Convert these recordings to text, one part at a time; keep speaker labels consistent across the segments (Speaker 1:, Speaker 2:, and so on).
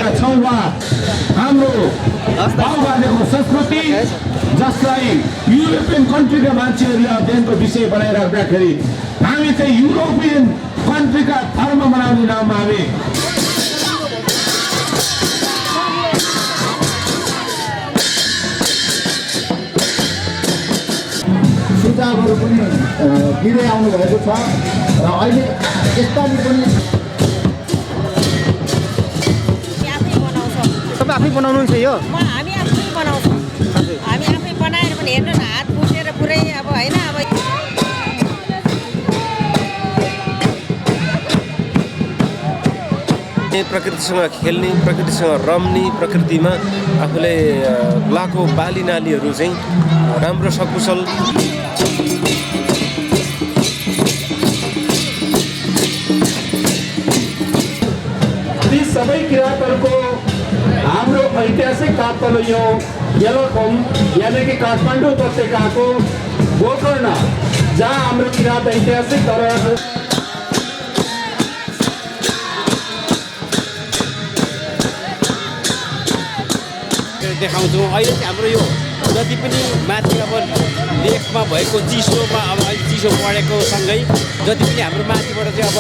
Speaker 1: गरिरहेका छौँ वा हाम्रो बाबुबाजेको संस्कृति जसलाई युरोपियन कन्ट्रीका मान्छेहरूले अध्ययनको विषय बनाइराख्दाखेरि हामी चाहिँ युरोपियन कन्ट्रीका धर्म मनाउने नाममा हामी
Speaker 2: सुझावहरू पनि दिँदै आउनुभएको छ र अहिले यसपालि पनि
Speaker 3: तपाईँ आफै बनाउनुहुन्छ यो?
Speaker 4: हामी आफै बनाउँछौँ। हामी आफै बनाएर पनि हेर्नु न हात पुसेर पुरै अब होइन अब
Speaker 5: प्रकृतिसँग खेल्ने, प्रकृतिसँग रम्ने, प्रकृतिमा आफूले लाको बाली नालीहरू चाहिँ राम्रो सकुशल
Speaker 1: ती सबै किराँतहरूको हाम्रो ऐतिहासिक काठमाडौँ यो येलोखोम यानि कि काठमाडौँ उपत्यकाको गोकर्ण जहाँ हाम्रो किराँत ऐतिहासिक धरोहर
Speaker 6: देखाउँछौँ। अहिले चाहिँ हाम्रो यो जति पनि माथि अब लेखमा भएको चिसोमा अब अहिले चिसो बढेको सँगै जति पनि हाम्रो माथिबाट चाहिँ अब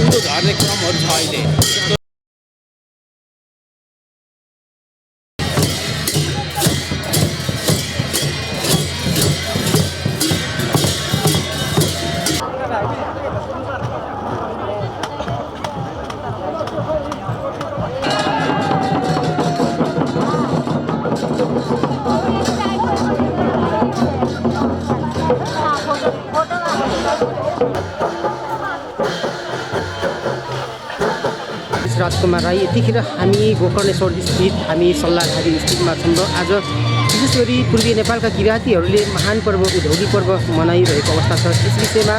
Speaker 6: उँधो झर्ने क्रमहरू छ अहिले।
Speaker 3: राजकुमार राई, यतिखेर हामी गोकर्णेश्वर स्थित हामी सल्लाहघारी स्थितमा छौँ र आज विशेष गरी पूर्वी नेपालका किराँतीहरूले महान पर्व उधौली पर्व मनाइरहेको अवस्था छ। यस विषयमा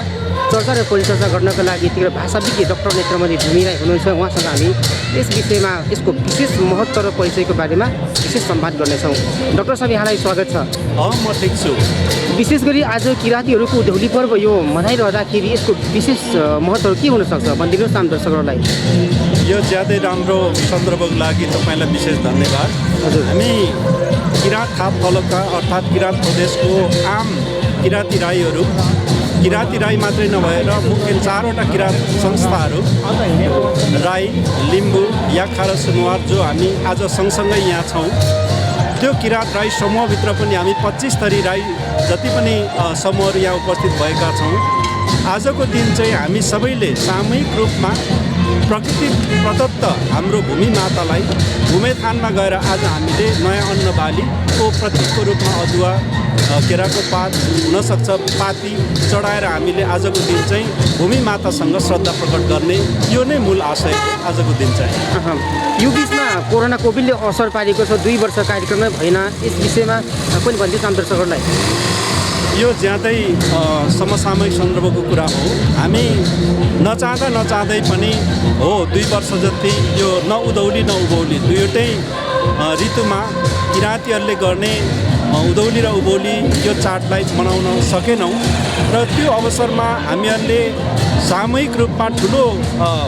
Speaker 3: चर्चा र परिचर्चा गर्नका लागि यतिखेर भाषाविज्ञ डाक्टर नेत्रमणि भूमिराई हुनुहुन्छ। उहाँसँग हामी यस विषयमा यसको विशेष महत्त्व र परिचयको बारेमा विशेष संवाद गर्नेछौँ। डाक्टर साहब, यहाँलाई स्वागत छ।
Speaker 5: म ठिक छु।
Speaker 3: विशेष गरी आज किराँतीहरूको उधौली पर्व यो मनाइरहँदाखेरि यसको विशेष महत्त्व के हुनसक्छ भनिदिनुहोस् आम दर्शकहरूलाई।
Speaker 5: यो ज्यादै राम्रो सन्दर्भको लागि तपाईँलाई विशेष धन्यवाद। हामी किराँत थाप फलका अर्थात् किराँत प्रदेशको आम किराँती राई मात्रै नभएर मुख्य 4वटा किराँत संस्थाहरू राई, लिम्बू, याक्खा र सुनुवार जो हामी आज सँगसँगै यहाँ छौँ, त्यो किराँत राई समूहभित्र पनि हामी 25 थरी राई जति पनि समूहहरू यहाँ उपस्थित भएका छौँ। आजको दिन चाहिँ हामी सबैले सामूहिक रूपमा प्रकृति प्रदत्त हाम्रो भूमि मातालाई भूमेथानमा गएर आज हामीले नयाँ अन्न बालीको प्रतीकको रूपमा अदुवा, केराको पात, हुनसक्छ पाती चढाएर हामीले आजको दिन चाहिँ भूमि मातासँग श्रद्धा प्रकट गर्ने यो नै मूल आशय आजको दिन चाहिँ।
Speaker 3: यो बिचमा कोरोना कोभिडले असर पारेको छ, 2 वर्ष कार्यक्रममै भएन। यस विषयमा पनि भनिदिनुहोस् आम दर्शकहरूलाई।
Speaker 5: यो ज्यादै समसामयिक सन्दर्भको कुरा हो। हामी नचाहँदै पनि हो 2 वर्ष जति यो न उधौली न उभौली दुईवटै ऋतुमा किराँतीहरूले गर्ने उधौली र उभौली यो चाडलाई मनाउन सकेनौँ र त्यो अवसरमा हामीहरूले सामूहिक रूपमा ठुलो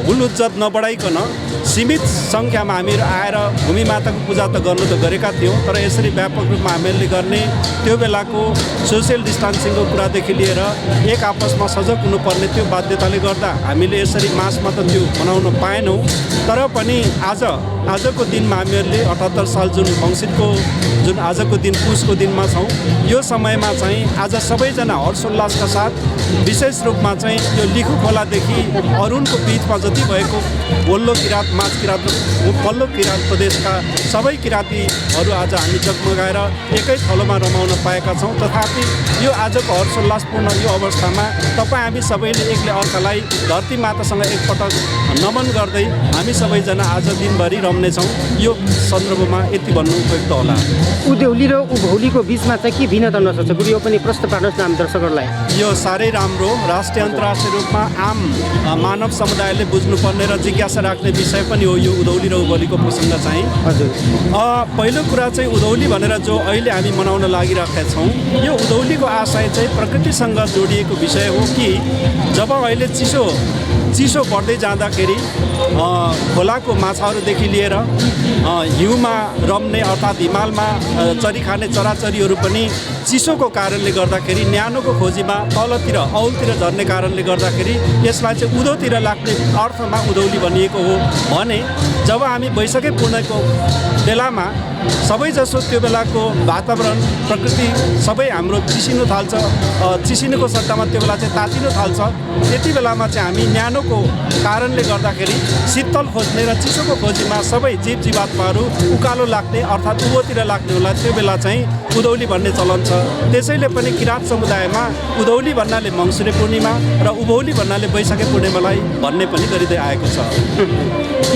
Speaker 5: हुलुज्जत नबढाइकन सीमित सङ्ख्यामा हामीहरू आएर भूमि माताको पूजा त गर्नु त गरेका थियौँ, तर यसरी व्यापक रूपमा हामीहरूले गर्ने त्यो बेलाको सोसियल डिस्टेन्सिङको कुरादेखि लिएर एक आपसमा सजग हुनुपर्ने त्यो बाध्यताले गर्दा हामीले यसरी मासमा त त्यो मनाउन पाएनौँ। तर पनि आजको दिनमा हामीहरूले 78 साल जुन मङ्सिरको जुन आजको दिन पुसको दिनमा छौँ, यो समयमा चाहिँ आज सबैजना हर्षोल्लासका साथ विशेष रूपमा चाहिँ यो लिखु खोलादेखि अरुणको बिचमा जति भएको वल्लो किराँत, माझ किराँत र पल्लो किराँत प्रदेशका सबै किराँतीहरू आज हामी जगमगाएर एकै थलोमा रमाउन पाएका छौँ। तथापि यो आजको हर्षोल्लासपूर्ण यो अवस्थामा तपाईँ हामी सबैले एकले अर्कालाई धरती मातासँग एकपटक नमन गर्दै हामी सबैजना आज दिनभरि रम्नेछौँ। यो सन्दर्भमा यति भन्नु उपयुक्त होला।
Speaker 3: उधौली र उभौलीको बिचमा चाहिँ के भिन्नता हुनसक्छ गुरु, यो पनि प्रश्न पार्नुहोस् न आम दर्शकहरूलाई।
Speaker 5: यो साह्रै राम्रो राष्ट्रिय अन्तर्राष्ट्रिय रूपमा आम मानव समुदायले बुझ्नुपर्ने र जिज्ञासा राख्ने विषय पनि हो यो उधौली र उभौलीको प्रसङ्ग चाहिँ।
Speaker 3: हजुर,
Speaker 5: पहिलो कुरा चाहिँ उधौली भनेर जो अहिले हामी मनाउन लागिरहेका छौँ, यो उधौलीको आशय चाहिँ प्रकृतिसँग जोडिएको विषय हो कि जब अहिले चिसो बढ्दै जाँदाखेरि खोलाको माछाहरूदेखि लिएर हिउँमा रम्ने अर्थात् हिमालमा चरी खाने चराचरीहरू पनि चिसोको कारणले गर्दाखेरि न्यानोको खोजीमा तलतिर औलतिर झर्ने कारणले गर्दाखेरि यसलाई चाहिँ उँधोतिर लाग्ने अर्थमा उधौली भनिएको हो भने जब हामी वैशाखी पूर्णिमाको बेलामा सबैजसो त्यो बेलाको वातावरण प्रकृति सबै हाम्रो चिसिनु थाल्छ, चिसिनुको सट्टामा त्यो बेला चाहिँ तातिनु थाल्छ। त्यति बेलामा चाहिँ हामी न्यानोको कारणले गर्दाखेरि शीतल खोज्ने र चिसोको खोजीमा सबै जीव जीवात्माहरू उकालो लाग्ने अर्थात् उँभोतिर लाग्ने होला, त्यो बेला चाहिँ उधौली भन्ने चलन छ। त्यसैले पनि किराँत समुदायमा उधौली भन्नाले मङ्सिरे पूर्णिमा र उभौली भन्नाले वैशाखी पूर्णिमालाई भन्ने पनि गरिँदै आएको छ।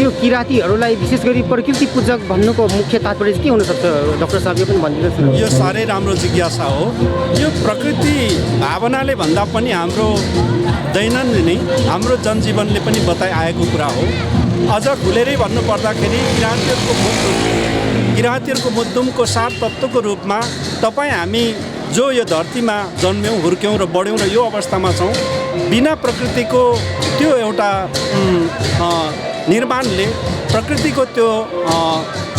Speaker 3: यो किराँतीहरूलाई विशेष गरी प्रकृति पूजक भन्नुको मुख्य तात्पर्य के हुनसक्छ डाक्टर साहब, यो पनि भनिदिनुहोस्।
Speaker 5: यो साह्रै राम्रो जिज्ञासा हो। यो प्रकृति भावनाले भन्दा पनि हाम्रो दैनन्दिन हाम्रो जनजीवनले पनि बताइआएको कुरा हो। अझ खुलेरै भन्नुपर्दाखेरि किराँतीहरूको मुद्दुमको सार तत्त्वको रूपमा तपाईँ हामी जो यो धरतीमा जन्म्यौँ, हुर्क्यौँ र बढ्यौँ र यो अवस्थामा छौँ, बिना प्रकृतिको त्यो एउटा निर्माणले प्रकृतिको त्यो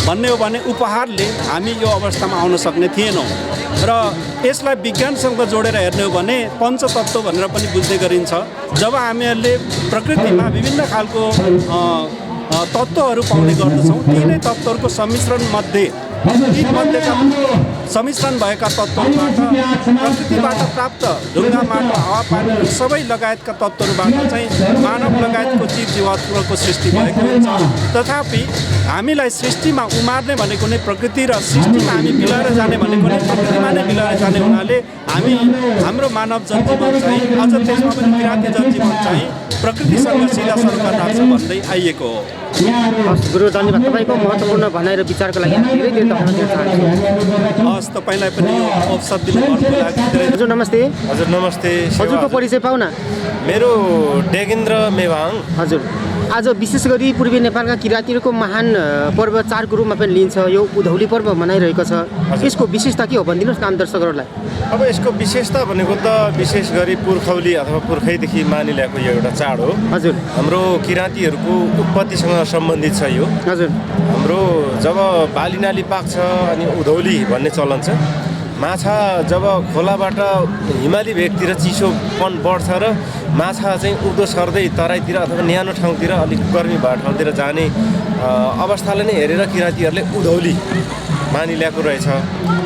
Speaker 5: भन्ने हो भने उपहारले हामी यो अवस्थामा आउन सक्ने थिएनौँ। र यसलाई विज्ञानसँग जोडेर हेर्ने हो भने पञ्चतत्त्व भनेर पनि बुझ्ने गरिन्छ। जब हामीहरूले प्रकृतिमा विभिन्न खालको तत्त्वहरू पाउने गर्दछौँ, ती नै तत्त्वहरूको सम्मिश्रण भएका तत्त्वहरूबाट प्रकृतिबाट प्राप्त ढुङ्गा माटो हावापानी सबै लगायतका तत्त्वहरूबाट चाहिँ मानव लगायतको जीव जीवात्माको सृष्टि भएको हुन्छ। तथापि हामीलाई सृष्टिमा उमार्ने भनेको नै प्रकृति र सृष्टिमा हामी मिलाएर जाने भनेको नै प्रकृतिमा नै मिलाएर जाने हुनाले हाम्रो मानव जनजीवन चाहिँ अझ त्यसमा पनि किराँती जनजीवन चाहिँ प्रकृतिसँग सिधा सरोकार राख्छ भन्दै आइएको हो।
Speaker 3: गुरु धन्यवाद, तपाईँको महत्त्वपूर्ण भनाइ र विचारको लागि धेरै धेरै धन्यवाद दिन चाहन्छु।
Speaker 5: हस्, तपाईँलाई पनि यो अवसर दिनुभएको लागि धेरै।
Speaker 3: हजुर नमस्ते।
Speaker 7: हजुर नमस्ते।
Speaker 3: हजुरको परिचय पाउन।
Speaker 7: मेरो डेगेन्द्र मेवाङ।
Speaker 3: हजुर, आज विशेष गरी पूर्वी नेपालका किराँतीहरूको महान पर्व चाडको रूपमा पनि लिन्छ, यो उधौली पर्व मनाइरहेको छ। यसको विशेषता के हो भनिदिनुहोस् न आम दर्शकहरूलाई।
Speaker 7: अब यसको विशेषता भनेको त विशेष गरी पुर्खौली अथवा पुर्खैदेखि मानिल्याएको यो एउटा चाड हो।
Speaker 3: हजुर,
Speaker 7: हाम्रो किराँतीहरूको उत्पत्तिसँग सम्बन्धित छ यो।
Speaker 3: हजुर,
Speaker 7: हाम्रो जब बालीनाली पाक्छ अनि उधौली भन्ने चलन छ। माछा जब खोलाबाट हिमाली भेगतिर चिसोपन बढ्छ र माछा चाहिँ उँधो सर्दै तराईतिर अथवा न्यानो ठाउँतिर अलिक गर्मी भएको ठाउँतिर जाने अवस्थालाई नै हेरेर किराँतीहरूले उधौली मानिल्याएको रहेछ।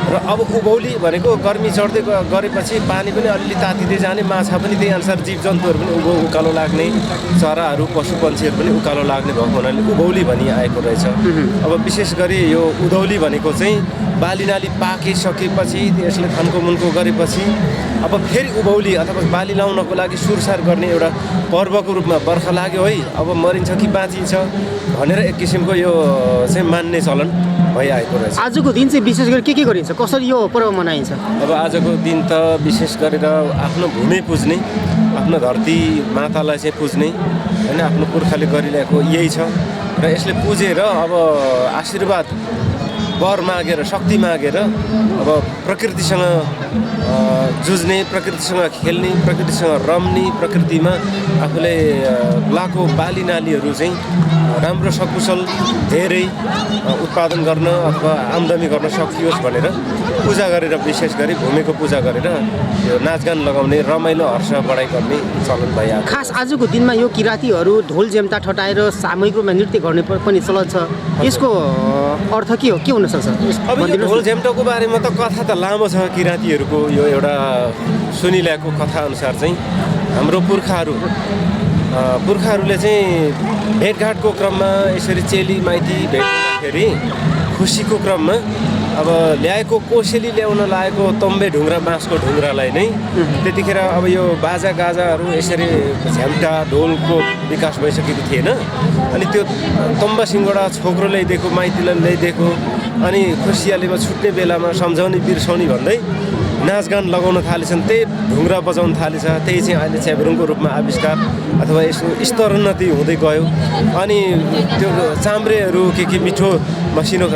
Speaker 7: र अब उभौली भनेको गर्मी चढ्दै गरेपछि पानी पनि अलिअलि तातिँदै जाने, माछा पनि त्यही अनुसार जीवजन्तुहरू पनि उकालो लाग्ने, चराहरू पशुपन्छीहरू पनि उकालो लाग्ने भएको हुनाले उभौली भनिआएको रहेछ। अब विशेष गरी यो उधौली भनेको चाहिँ बालीनाली पाकिसकेपछि यसले थन्को मुन्को गरेपछि अब फेरि उभौली अथवा बाली लाउनको लागि सुरसार गर्ने एउटा पर्वको रूपमा बर्खा लाग्यो है, अब मरिन्छ कि बाँचिन्छ भनेर एक किसिमको यो चाहिँ मान्ने चलन भइआएको रहेछ।
Speaker 3: आजको दिन चाहिँ विशेष गरी के गरिन्छ, कसरी यो पर्व मनाइन्छ?
Speaker 7: अब आजको दिन त विशेष गरेर आफ्नो भूमि पुज्ने, आफ्नो धरती मातालाई चाहिँ पुज्ने होइन, आफ्नो पुर्खाले गरिरहेको यही छ। र यसले पुजेर अब आशीर्वाद वर मागेर शक्ति मागेर अब प्रकृतिसँग जुझ्ने, प्रकृतिसँग खेल्ने, प्रकृतिसँग रम्ने, प्रकृतिमा आफूले लाको बाली नालीहरू चाहिँ राम्रो सकुशल धेरै उत्पादन गर्न अथवा आम्दानी गर्न सकियोस् भनेर पूजा गरेर, विशेष गरी भूमिको पूजा गरेर यो नाचगान लगाउने, रमाइलो हर्ष बढाइ गर्ने चलन भइआएको।
Speaker 3: खास आजको दिनमा यो किराँतीहरू ढोल जेम्टा ठटाएर सामूहिक रूपमा नृत्य गर्ने पनि चलन छ, यसको अर्थ के हो, के हुनसक्छ?
Speaker 7: अब यो ढोल झेम्टाको बारेमा त कथा त लामो छ। किराँतीहरूको यो एउटा सुनिल्याएको कथा अनुसार चाहिँ हाम्रो पुर्खाहरूले चाहिँ भेटघाटको क्रममा यसरी चेली माइती भेट्दाखेरि खुसीको क्रममा अब ल्याएको कोसेली ल्याउन लागेको तम्बे ढुङ्ग्रा, बाँसको ढुङ्ग्रालाई नै त्यतिखेर अब यो बाजा गाजाहरू यसरी झ्याम्टा ढोलको विकास भइसकेको थिएन। अनि त्यो तम्बा सिङ्गडा छोक्रो ल्याइदिएको, माइतीलाई ल्याइदिएको, अनि खुसियालीमा छुट्ने बेलामा सम्झाउने बिर्साउने भन्दै नाचगान लगाउन थालेछन्, त्यही ढुङ्ग्रा बजाउन थालेछ। त्यही चाहिँ अहिले च्याब्रुङको रूपमा आविष्कार अथवा यसको स्तरोन्नति हुँदै गयो। अनि त्यो चाम्रेहरू के मिठो मसिनो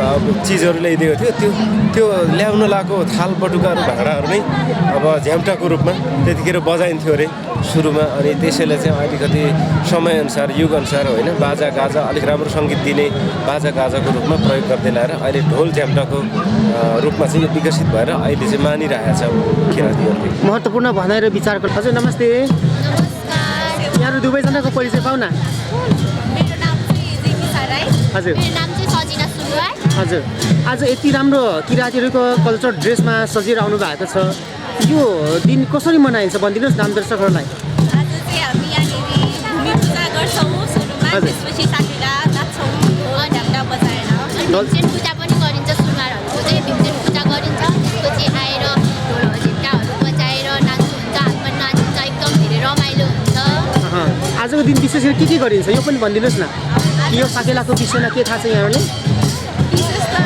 Speaker 7: चिजहरू ल्याइदिएको थियो, त्यो ल्याउन लागेको थाल बटुकाहरू भाँडाहरू नै अब झ्याम्टाको रूपमा त्यतिखेर बजाइन्थ्यो अरे। सुरुमा अनि त्यसैले चाहिँ अलिकति समयअनुसार युगअनुसार होइन बाजागाजा अलिक राम्रो सङ्गीत दिने बाजागाजाको रूपमा प्रयोग गर्दै ल्याएर अहिले ढोल झ्याम्टाको रूपमा चाहिँ यो विकसित भएर अहिले चाहिँ मानिरहेको छ किराँतीहरूले।
Speaker 3: महत्त्वपूर्ण भनाइ र विचारको हजुर नमस्ते यहाँहरू दुवैजनाको परिचय पाउन।
Speaker 8: मेरो नाम चाहिँ जिमिसा राई।
Speaker 3: हजुर
Speaker 8: मेरो नाम चाहिँ सजिना सुनवार।
Speaker 3: हजुर आज यति राम्रो किराँतीहरूको कल्चर ड्रेसमा सजिएर आउनु भएको छ, यो दिन कसरी मनाइन्छ भनिदिनुहोस् नाम दर्शकहरूलाई।
Speaker 8: आज चाहिँ हामी यहाँनिर भूमि पूजा गर्छौँ सुरुमा, त्यसपछि साकेला नाच्छौँ ढाक्टा बजाएर। भीमसेन पूजा पनि गरिन्छ सुनवारहरूको चाहिँ भीमसेन पूजा गरिन्छ, त्यसपछि आएर ढोल झिम्टाहरू बजाएर नाच्नु हुन्छ, हातमा नाचिन्छ, एकदम धेरै रमाइलो हुन्छ।
Speaker 3: आजको दिन विशेष गरी के गरिन्छ यो पनि भनिदिनुहोस् न, यो साकेलाको विषयमा के थाहा छ यहाँहरूले?
Speaker 8: विशेष त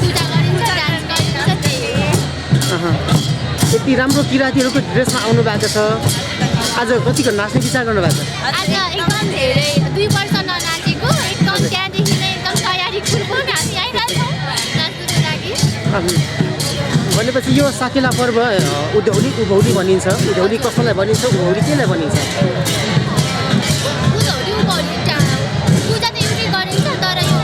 Speaker 8: पूजा गरिन्छ, डान्स गरिन्छ, त्यही हो।
Speaker 3: यति राम्रो किराँतीहरूको ड्रेसमा आउनु भएको छ, आज कतिको नाच्ने विचार गर्नुभएको छ?
Speaker 8: आज एकदम धेरै 2 वर्ष ननाचेको, एकदम त्यहाँदेखि नै एकदम तयारी फुलफुल हामी आइरहेछौँ नाच्नुको लागि।
Speaker 3: भनेपछि यो साकेला पर्व उधौली उभौली भनिन्छ, उधौली कसैलाई भनिन्छ, उभौली केलाई भनिन्छ?
Speaker 8: उभौली पूजा त एउटै गरिन्छ, तर यो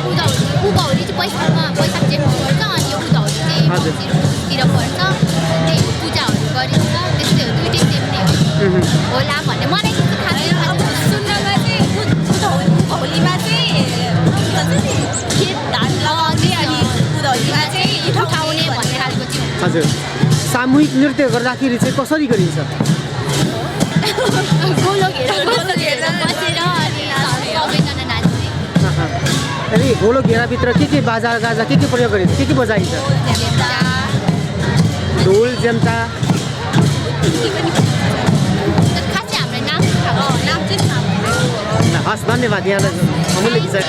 Speaker 8: उभौली चाहिँ वैशाख जेठमा पर्छ, अनि यो उधौली चाहिँ मङ्सिरतिर पर्छ, त्यही हो पूजाहरू गरिन्छ, त्यस्तै हो, दुइटै सेम नै होला भन्ने मलाई त्यस्तो थाहा छैन। सुन्नमा चाहिँ उभौलीमा चाहिँ खेत धान लगाउने, अनि उधौलीमा चाहिँ उठाउने भन्ने खालको चाहिँ।
Speaker 3: हजुर सामूहिक नृत्य गर्दाखेरि चाहिँ कसरी गरिन्छ?
Speaker 8: गोलो घेरा बसेर अनि सबैजना नाच्ने।
Speaker 3: अनि गोलो घेराभित्र के बाजा गाजा के प्रयोग गरिन्छ, के बजाइन्छ? ढोल जेम्टा।
Speaker 8: खासै हामीलाई नाम चाहिँ थाहा भएन।
Speaker 3: हस् धन्यवाद यहाँलाई अमूल्य विचार।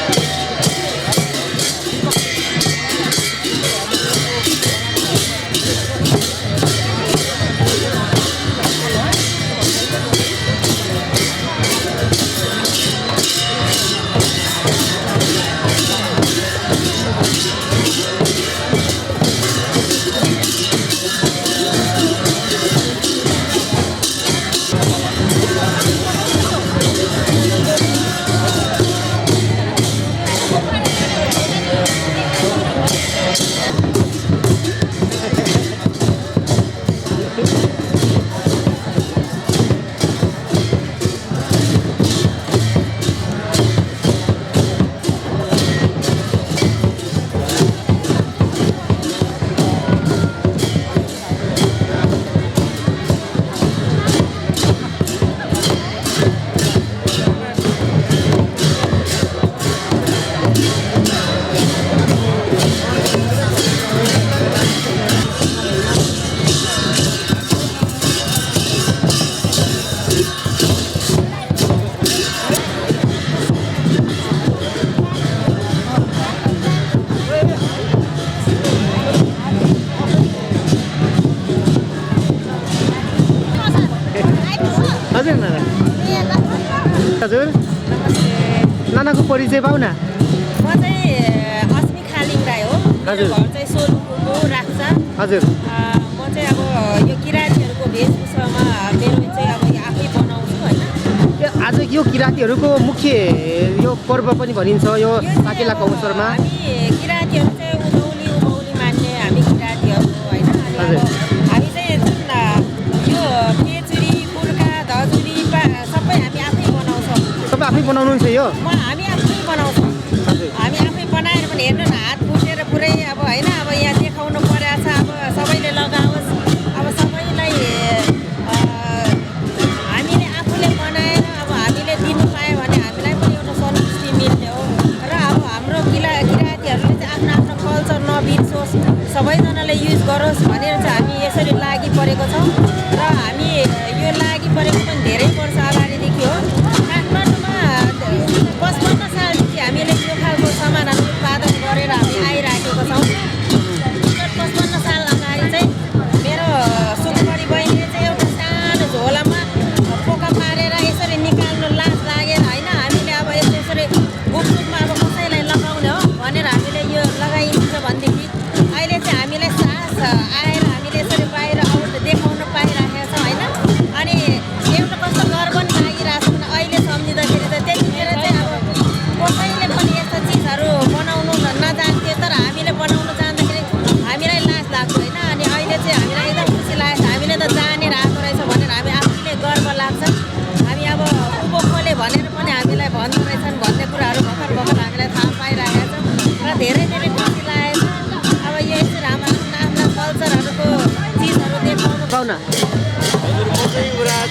Speaker 3: हजुर नानाको परिचय पाउ न।
Speaker 4: म चाहिँ अस्मी खालिङ राई हो।
Speaker 3: हजुर।
Speaker 4: घर चाहिँ सोलुको राख्छ।
Speaker 3: हजुर।
Speaker 4: म चाहिँ अब यो किराँतीहरूको वेशभूषामा मेरो चाहिँ अब आफै बनाउँछु होइन।
Speaker 3: आज यो किराँतीहरूको मुख्य यो पर्व पनि भनिन्छ यो साकेलाको अवसरमा।
Speaker 4: हामी किराँतीहरू चाहिँ उभौली मान्ने हामी किराँतीहरू होइन। अनि हामी चाहिँ जुन यो पेचुरी पुर्खा धजुरी सबै हामी आफै बनाउँछौँ।
Speaker 3: तपाईँ आफै बनाउनुहुन्छ यो?
Speaker 4: हामी आफै बनाउँछौँ। हामी आफै बनाएर पनि हेर्नु न हात पुसेर पुरै अब होइन अब यहाँ देखाउनु परेको छ। अब सबैले लगाओस्, अब सबैलाई हामीले आफूले बनाएर अब हामीले दिनु पायो भने हामीलाई पनि एउटा सन्तुष्टि मिल्ने हो। र अब हाम्रो किराँतीहरूले चाहिँ आफ्नो आफ्नो कल्चर नबिर्सोस्, सबैजनाले युज गरोस् भनेर चाहिँ हामी यसरी लागि परेको छौँ। र हामी यो लागि परेको पनि धेरै वर्ष अगाडिदेखि हो। काठमाडौँमा 55 सालदेखि हामी
Speaker 3: पाहुना
Speaker 6: हजुर म चाहिँ युवराज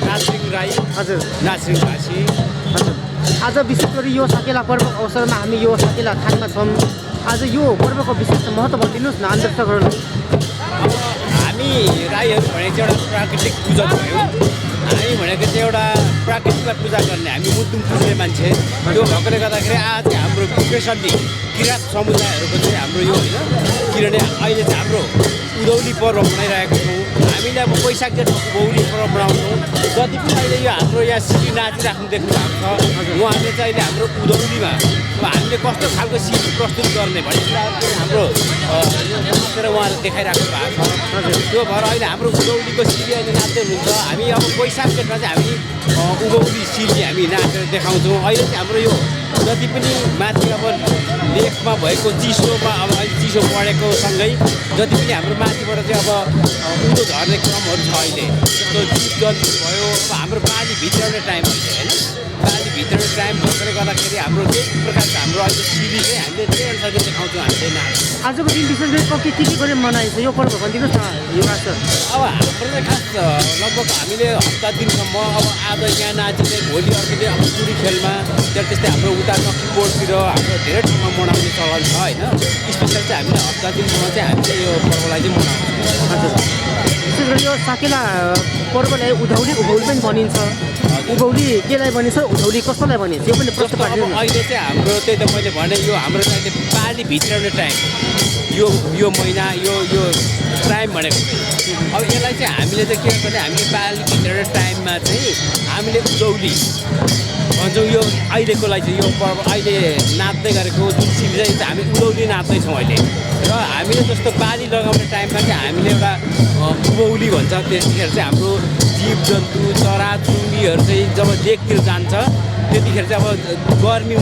Speaker 6: नासिङ राई
Speaker 3: हजुर
Speaker 6: नासिङ भाषी।
Speaker 3: हजुर आज विशेष गरी यो साकेला पर्वको अवसरमा हामी यो साकेला थानमा छौँ। आज यो पर्वको विशेष महत्त्व भनिदिनुहोस् न दर्शकहरूलाई।
Speaker 6: अब हामी राईहरू भनेको चाहिँ एउटा प्राकृतिक पूजक भयो। हामी भनेको चाहिँ एउटा प्राकृतिकलाई पूजा गर्ने हामी मुद्दुम पुज्ने मान्छे। त्यो भएकोले गर्दाखेरि आज चाहिँ हाम्रो स्पेसल्ली किराँत समुदायहरूको चाहिँ हाम्रो यो होइन, किनभने अहिले चाहिँ हाम्रो उधौली पर्व मनाइरहेको छौँ। हामीले अब वैशाख जेठको उभौली पर्व मनाउँछौँ। जति पनि अहिले यो हाम्रो यहाँ सिडी नाचिराख्नु देख्नु भएको छ, उहाँहरूले चाहिँ अहिले हाम्रो उधौलीमा अब हामीले कस्तो खालको सिडी प्रस्तुत गर्ने भन्ने कुराहरू चाहिँ हाम्रो नाचेर उहाँहरूले देखाइराख्नु भएको छ। त्यो भएर अहिले हाम्रो उधौलीको सिडी अहिले नाच्दै हुनुहुन्छ। हामी अब वैशाख जेठमा चाहिँ हामी उभौली सिडी हामी नाचेर देखाउँछौँ। अहिले चाहिँ हाम्रो यो जति पनि माथि अब लेकमा भएको चिसोमा अब अहिले चिसो बढेको सँगै जति पनि हाम्रो माथिबाट चाहिँ अब उँधो झर्ने क्रमहरू छ। अहिले जस्तो जीव जन्तु भयो, अब हाम्रो बाली भित्राउने टाइम अहिले होइन, बाली भित्राउने टाइम भएकोले गर्दाखेरि हाम्रो त्यही प्रकारको हाम्रो अहिले सिडी चाहिँ हामीले त्यही अनुसारले देखाउँछौँ हामीले नाच।
Speaker 3: आजको दिन विशेष गरी के गरेर मनाइन्छ यो पर्व भनिदिनुहोस् न युवराज सर।
Speaker 6: अब हाम्रो चाहिँ खास लगभग हामीले हप्ता दिनसम्म अब आज यहाँ नाचिने भोलि अर्को अब टुरी खेलमा त्यस्तै हाम्रो उता नक्कीकोटतिर हाम्रो धेरै ठाउँमा मनाउने चलन छ होइन। स्पेसल चाहिँ हामीले हप्ता दिनसम्म चाहिँ हामीले यो पर्वलाई चाहिँ मनाउँछौँ।
Speaker 3: हजुर विशेष गरी यो साकेला पर्वलाई उधौली पनि भनिन्छ। उभौली केलाई भनिन्छ, उधौली कस्तोलाई भनिन्छ यो पनि प्रश्न
Speaker 6: अब अहिले चाहिँ हाम्रो त्यही त मैले भने यो हाम्रो चाहिँ पानी भित्राउने टाइम यो महिना यो टाइम भनेको अब यसलाई चाहिँ हामीले चाहिँ के भने हामीले पानी भित्राउने टाइममा चाहिँ हामीले उधौली भन्छौँ। यो अहिलेकोलाई चाहिँ यो पर्व अहिले नाच्दै गरेको जुन सिडी चाहिँ हामी उधौली नाच्दैछौँ अहिले। र हामीले जस्तो बाली लगाउने टाइममा चाहिँ हामीले एउटा उभौली भन्छ। त्यतिखेर चाहिँ हाम्रो जीव जन्तु चरा चुङ्गीहरू चाहिँ जब लेकतिर जान्छ त्यतिखेर चाहिँ अब गर्मी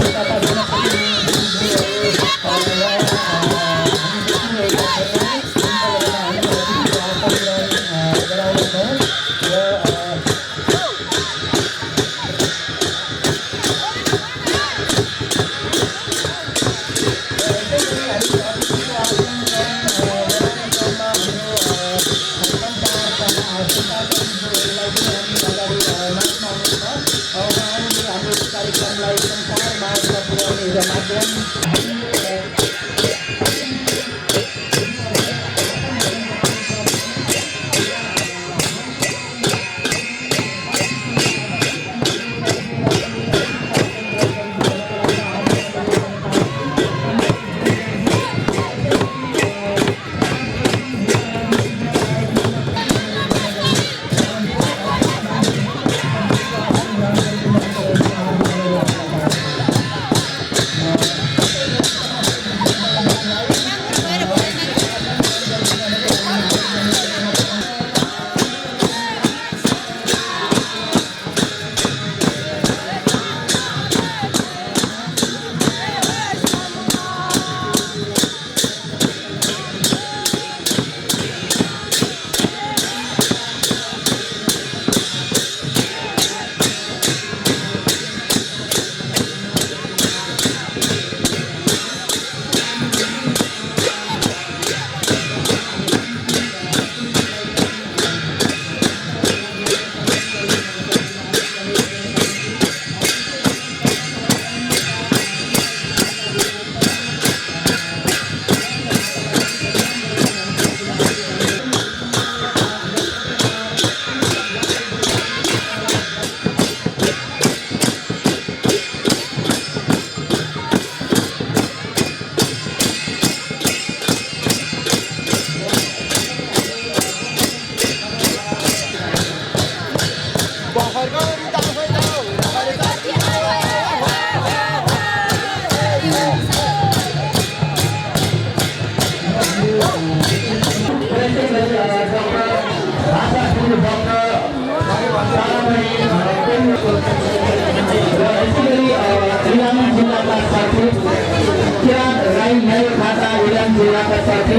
Speaker 2: जिल्लाका साथै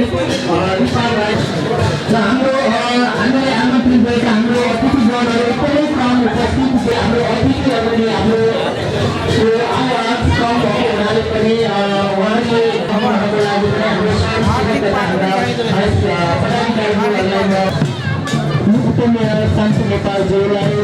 Speaker 2: रिसाल राई र हामीले आमन्त्रित गरेका हाम्रो अतिथिगणहरू एकदमै कम उपस्थित थिए। हाम्रो अतिथिहरूले हाम्रो आवाज कम भएको हुनाले पनि उहाँले खबरहरूको लागि पनि हाम्रो पदाधिकारीहरूलाई आदरणीय सन्त नेपालज्यूलाई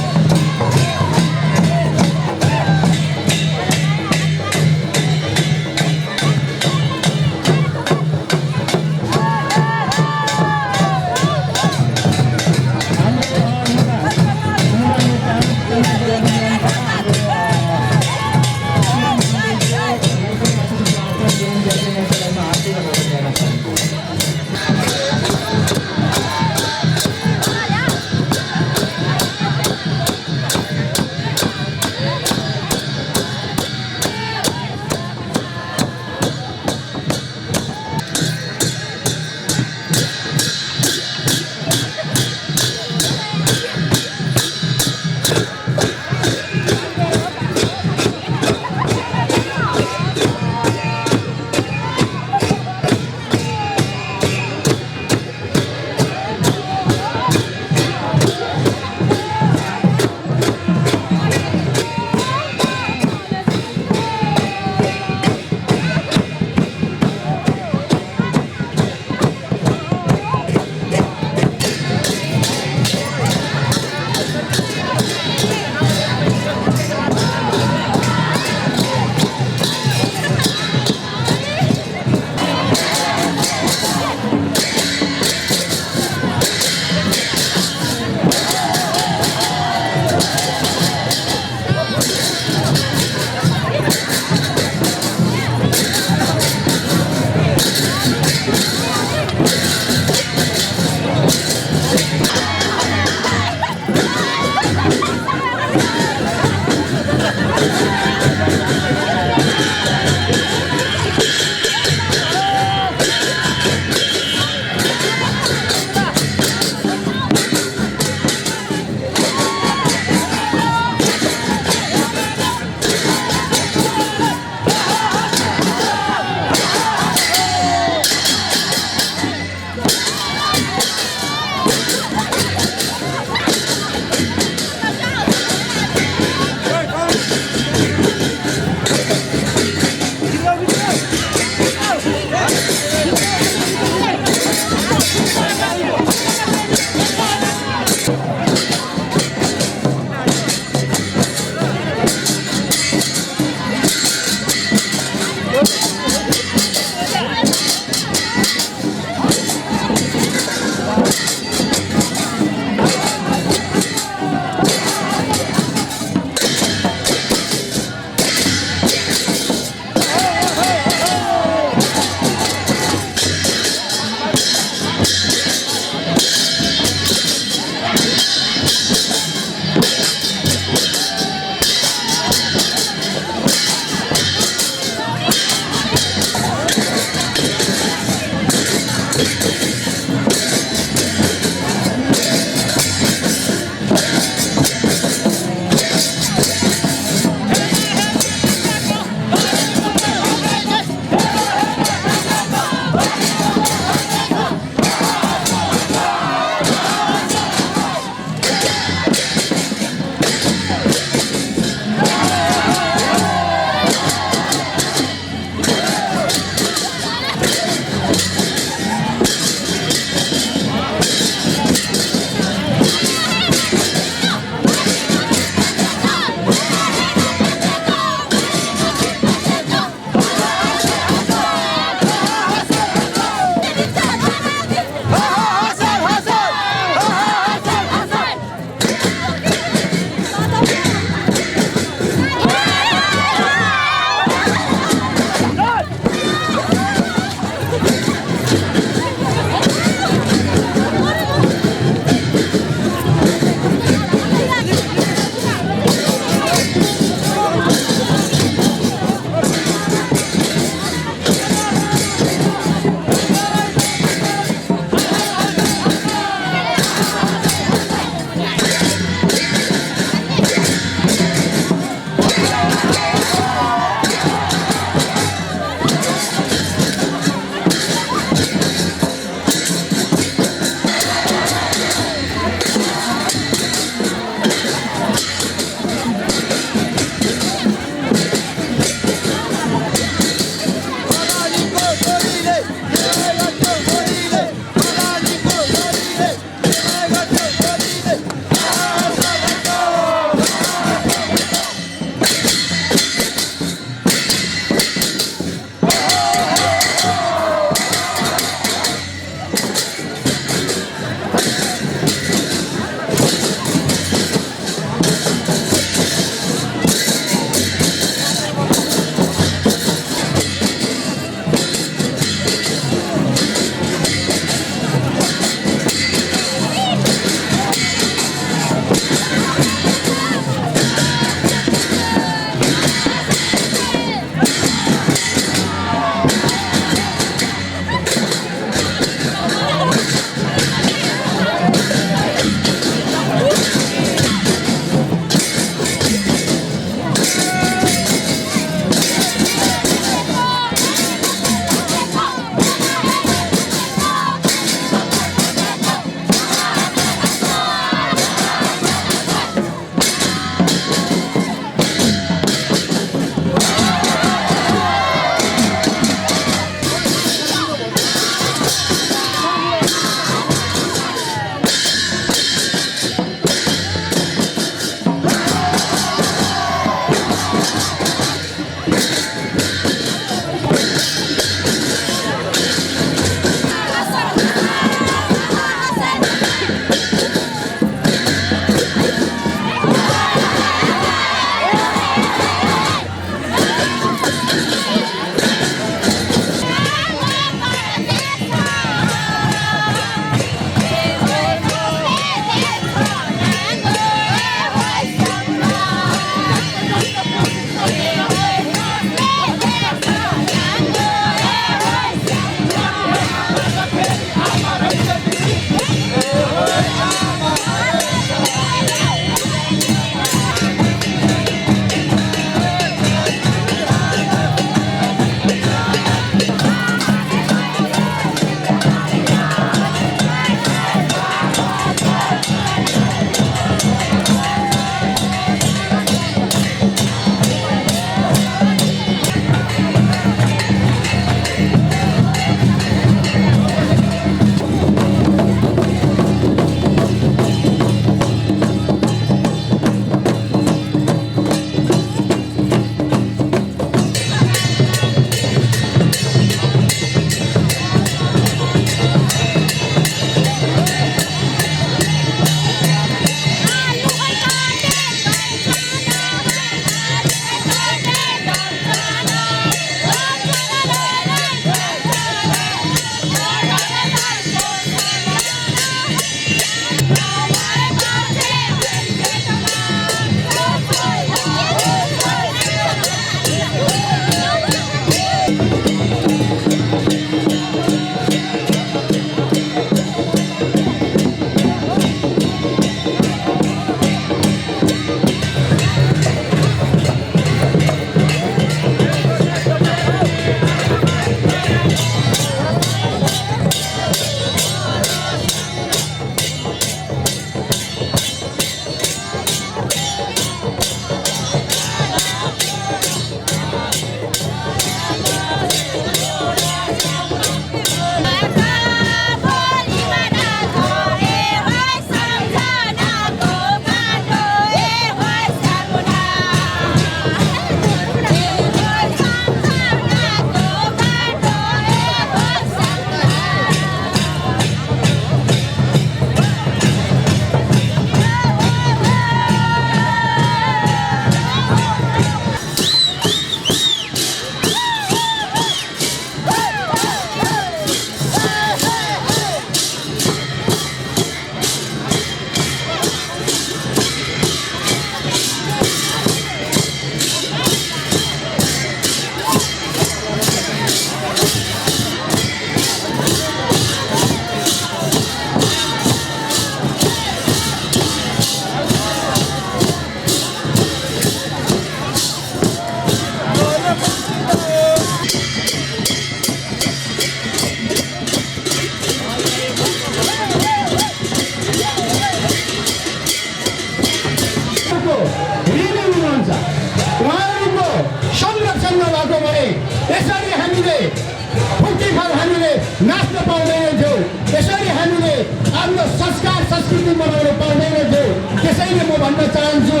Speaker 2: नाच्न पाउँदैनथ्यौँ, यसरी हामीले आफ्नो संस्कार संस्कृति बनाउन पाउँदैनथ्यौँ। त्यसैले म भन्न चाहन्छु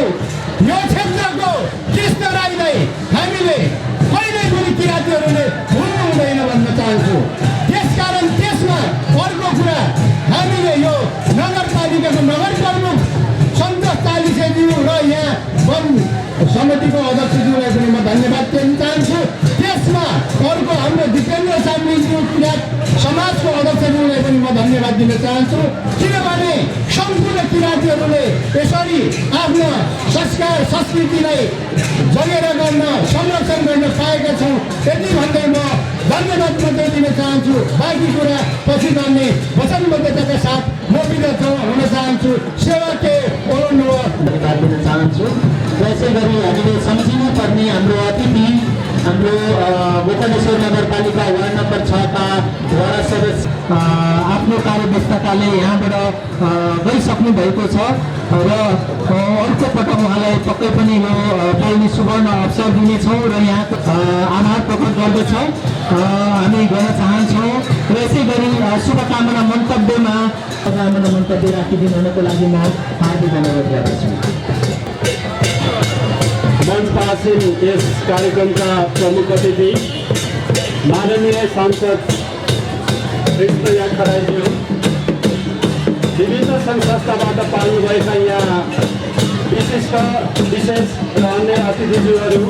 Speaker 2: यो क्षेत्रको कृष्ण राईलाई हामीले कहिल्यै पनि किराँतीहरूले भुल्नु हुँदैन भन्न चाहन्छु। त्यसकारण त्यसमा अर्को कुरा हामीले यो नगरपालिकाको नगर प्रमुख सन्तोष चालिसेज्यू र यहाँ वन समितिको अध्यक्षज्यूलाई पनि म धन्यवाद दिन चाहन्छु। त्यसमा अर्को हाम्रो दिपेन्द्र चामलिङज्यू किराँत समाजको अध्यक्षज्यूलाई पनि म धन्यवाद दिन चाहन्छु। किनभने सम्पूर्ण किराँतीहरूले यसरी आफ्नो संस्कार संस्कृतिलाई जगेरा गर्न संरक्षण गर्न पाएका छौँ। यति भन्दै म धन्यवाद मात्रै दिन चाहन्छु। बाँकी कुरा पछि गर्ने वचनबद्धताका साथ म विगत हुन चाहन्छु। सेवा के ओर्नु धन्यवाद दिन चाहन्छु। त्यसै गरी हामीले सम्झिनु पर्ने हाम्रो अतिथि हाम्रो गोकर्णेश्वर नगरपालिका वार्ड नम्बर 6 का वडा सदस्य आफ्नो कार्यव्यस्तताले यहाँबाट गइसक्नु भएको छ र अर्को पटक उहाँलाई पक्कै पनि यो पाउने सुवर्ण अवसर दिनेछौँ र यहाँको आभार प्रकट गर्दछौँ। हामी गर्न चाहन्छौँ र यसै गरी शुभकामना मन्तव्य राखिदिनु हुनको लागि म हार्दिक अनुरोध गर्दछु।
Speaker 5: मञ्चपासीन यस कार्यक्रमका प्रमुख अतिथि माननीय सांसद कृष्ण खराइज्यू, विभिन्न सङ्घ संस्थाबाट पाल्नुभएका यहाँ विशेष र अन्य अतिथिज्यूहरू,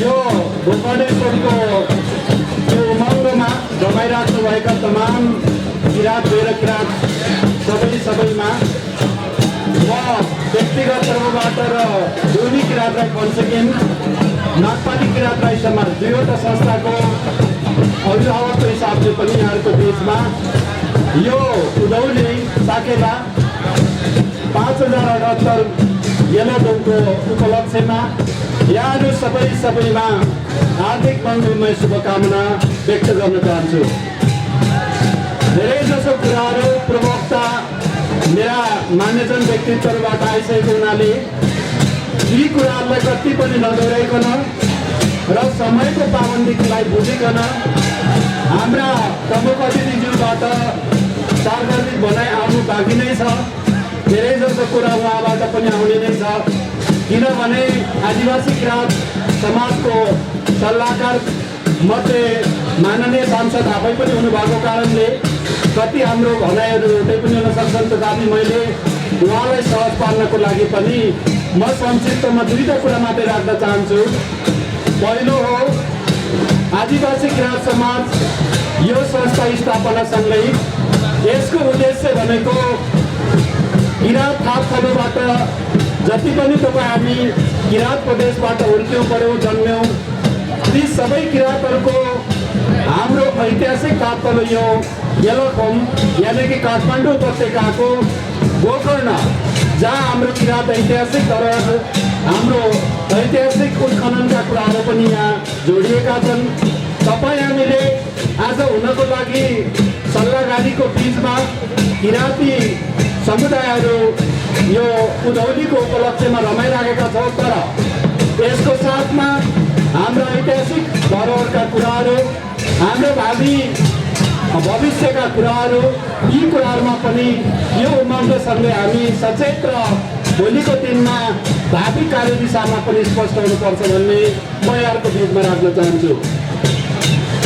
Speaker 5: यो गोकर्णेश्वरको यो उमङ्गमा रमाइराख्नुभएका तमाम किराँत किराँत सबैमा म व्यक्तिगत तर्फबाट र दुई किराँत राई कन्सेकेन्ड नागपाली किराँत राई समाज दुईवटा संस्थाको अभिभावकको हिसाबले पनि यहाँहरूको बिचमा यो उधौली साकेला 5078 येलो डोमको उपलक्ष्यमा यहाँहरू सबैमा हार्दिक मङ्गलमय शुभकामना व्यक्त गर्न चाहन्छु। धेरैजसो कुराहरू प्रवक्ता मेरा मान्यजन व्यक्तित्वबाट आइसकेको हुनाले यी कुराहरूलाई कति पनि नदोहोऱ्याइकन र समयको पाबन्दीलाई बुझिकन हाम्रा प्रमुख अतिथिज्यूबाट सार्वजनिक भनाइ आउनु बाँकी नै छ। धेरैजसो कुरा उहाँबाट पनि आउने नै छ, किनभने आदिवासी किराँत समाजको सल्लाहकार मध्ये माननीय सांसद आफै पनि हुनुभएको कारणले कति हाम्रो भनाइहरू एउटै पनि हुन सक्छन्। तथापि मैले उहाँलाई सहज पार्नको लागि पनि म संक्षिप्तमा दुईवटा कुरा मात्रै राख्न चाहन्छु। पहिलो हो, आदिवासी किराँत समाज यो संस्था स्थापनासँगै यसको उद्देश्य भनेको किराँत थापथलोबाट जति पनि तपाईँ हामी किराँत प्रदेशबाट हुर्क्यौँ पढ्यौँ जन्म्यौँ ती सबै किराँतहरूको हाम्रो ऐतिहासिक थापथलो यो येलोखोम यानि कि काठमाडौँ उपत्यकाको गोकर्ण, जहाँ हाम्रो किराँत ऐतिहासिक धरोहर हाम्रो ऐतिहासिक उत्खननका कुराहरू पनि यहाँ जोडिएका छन्। तपाईँ हामीले आज हुनको लागि सल्लाहकारीको बिचमा किराँती समुदायहरू यो उधौलीको उपलक्ष्यमा रमाइराखेका छौँ, तर यसको साथमा हाम्रो ऐतिहासिक धरोहरका कुराहरू, हाम्रो भावी भविष्यका कुराहरू, यी कुराहरूमा पनि यो उमङ्गसँगै हामी सचेत र भोलिको दिनमा भावी कार्यदिशामा पनि स्पष्ट हुनुपर्छ भन्ने म यहाँहरूको बिचमा राख्न चाहन्छु।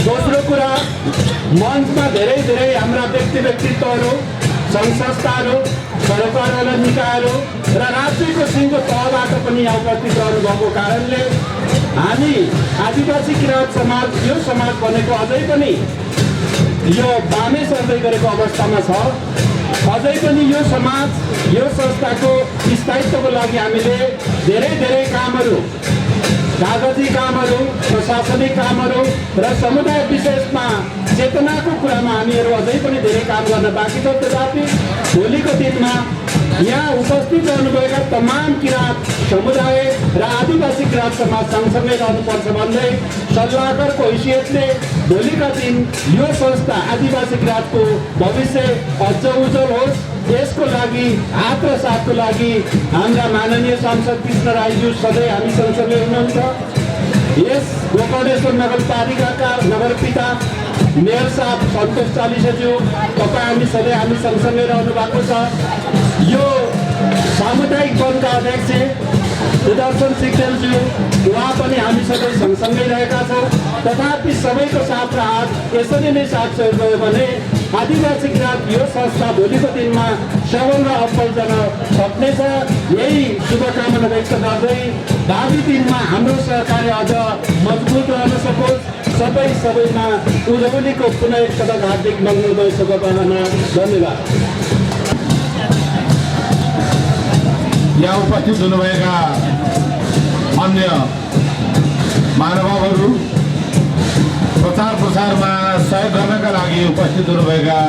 Speaker 5: दोस्रो कुरा, मञ्चमा धेरै हाम्रा व्यक्तित्वहरू, सङ्घ संस्थाहरू, सरकारवाला निकायहरू र राज्यको सिङ्गो तहबाट पनि यहाँ उपस्थित रहनुभएको कारणले हामी आदिवासी किराँत समाज यो समाज भनेको अझै पनि यो बामे सर्दै गरेको अवस्थामा छ। अझै पनि यो समाज यो संस्थाको स्थायित्वको लागि हामीले धेरै कामहरू, कागजी कामहरू, प्रशासनिक कामहरू र समुदाय विशेषमा चेतनाको कुरामा हामीहरू अझै पनि धेरै काम गर्न बाँकी छ। तथापि भोलिको दिनमा यहाँ उपस्थित रहनुभएका तमाम किराँत समुदाय र आदिवासी किराँत समाज सँगसँगै रहनुपर्छ भन्दै सल्लाहकारको हैसियतले भोलिका दिन यो संस्था आदिवासी किराँतको भविष्य अझ उज्जवल होस्, यसको लागि हात र साथको लागि हाम्रा माननीय सांसद कृष्ण राईज्यू सधैँ हामी सँगसँगै हुनुहुन्छ। यस गोकर्णेश्वर नगरपालिकाका नगरपिता मेयर साहब सन्तोष चालिसाज्यू, तपाईँ हामी सधैँ हामी सँगसँगै रहनु भएको छ। यो सामुदायिक वनका अध्यक्ष सुदर्शन सिक्देलज्यू, उहाँ पनि हामी सधैँ सँगसँगै रहेका छौँ। तथापि सबैको साथ र हात यसरी नै साथ सहयोग भने आदिवासी किराँत यो संस्था भोलिको दिनमा सबल र अब्बल जान सक्नेछ। यही शुभकामना व्यक्त गर्दै भावी दिनमा हाम्रो सहकार्य अझ मजबुत रहन सकोस्। सबैमा उधौलीको पुनः एकपटक हार्दिक मङ्गलमय शुभकामना। धन्यवाद।
Speaker 1: यहाँ उपस्थित हुनुभएका अन्य महानुभावहरू, प्रचार प्रसारमा सहयोग गर्नका लागि उपस्थित हुनुभएका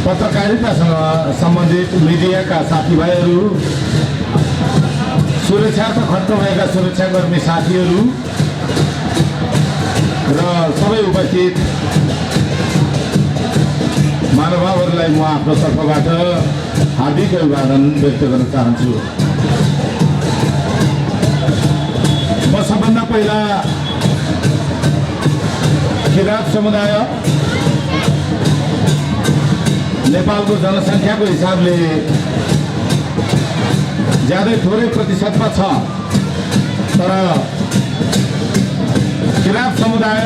Speaker 1: पत्रकारितासँग सम्बन्धित मिडियाका साथीभाइहरू, सुरक्षाका खर्च भएका सुरक्षाकर्मी साथीहरू र सबै उपस्थित महानुभावहरूलाई म आफ्नो तर्फबाट हार्दिक अभिवादन व्यक्त गर्न चाहन्छु। म सबभन्दा पहिला किराँत समुदाय नेपालको जनसङ्ख्याको हिसाबले ज्यादै थोरै प्रतिशतमा छ, तर किराँत समुदाय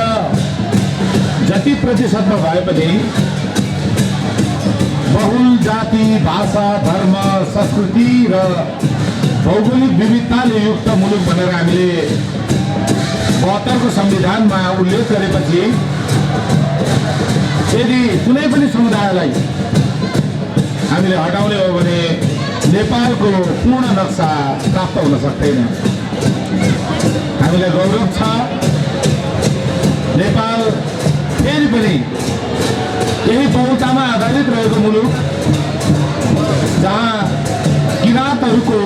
Speaker 1: जति प्रतिशतमा भए पनि बहुल जाति, भाषा, धर्म, संस्कृति र भौगोलिक विविधताले युक्त मुलुक भनेर हामीले 72 को संविधानमा उल्लेख गरेपछि यदि कुनै पनि समुदायलाई हामीले हटाउने हो भने नेपालको पूर्ण नक्सा प्राप्त हुन सक्दैन। हामीलाई गौरव छ नेपाल फेरि पनि यही बहुलतामा आधारित रहेको मुलुक जहाँ किराँतहरूको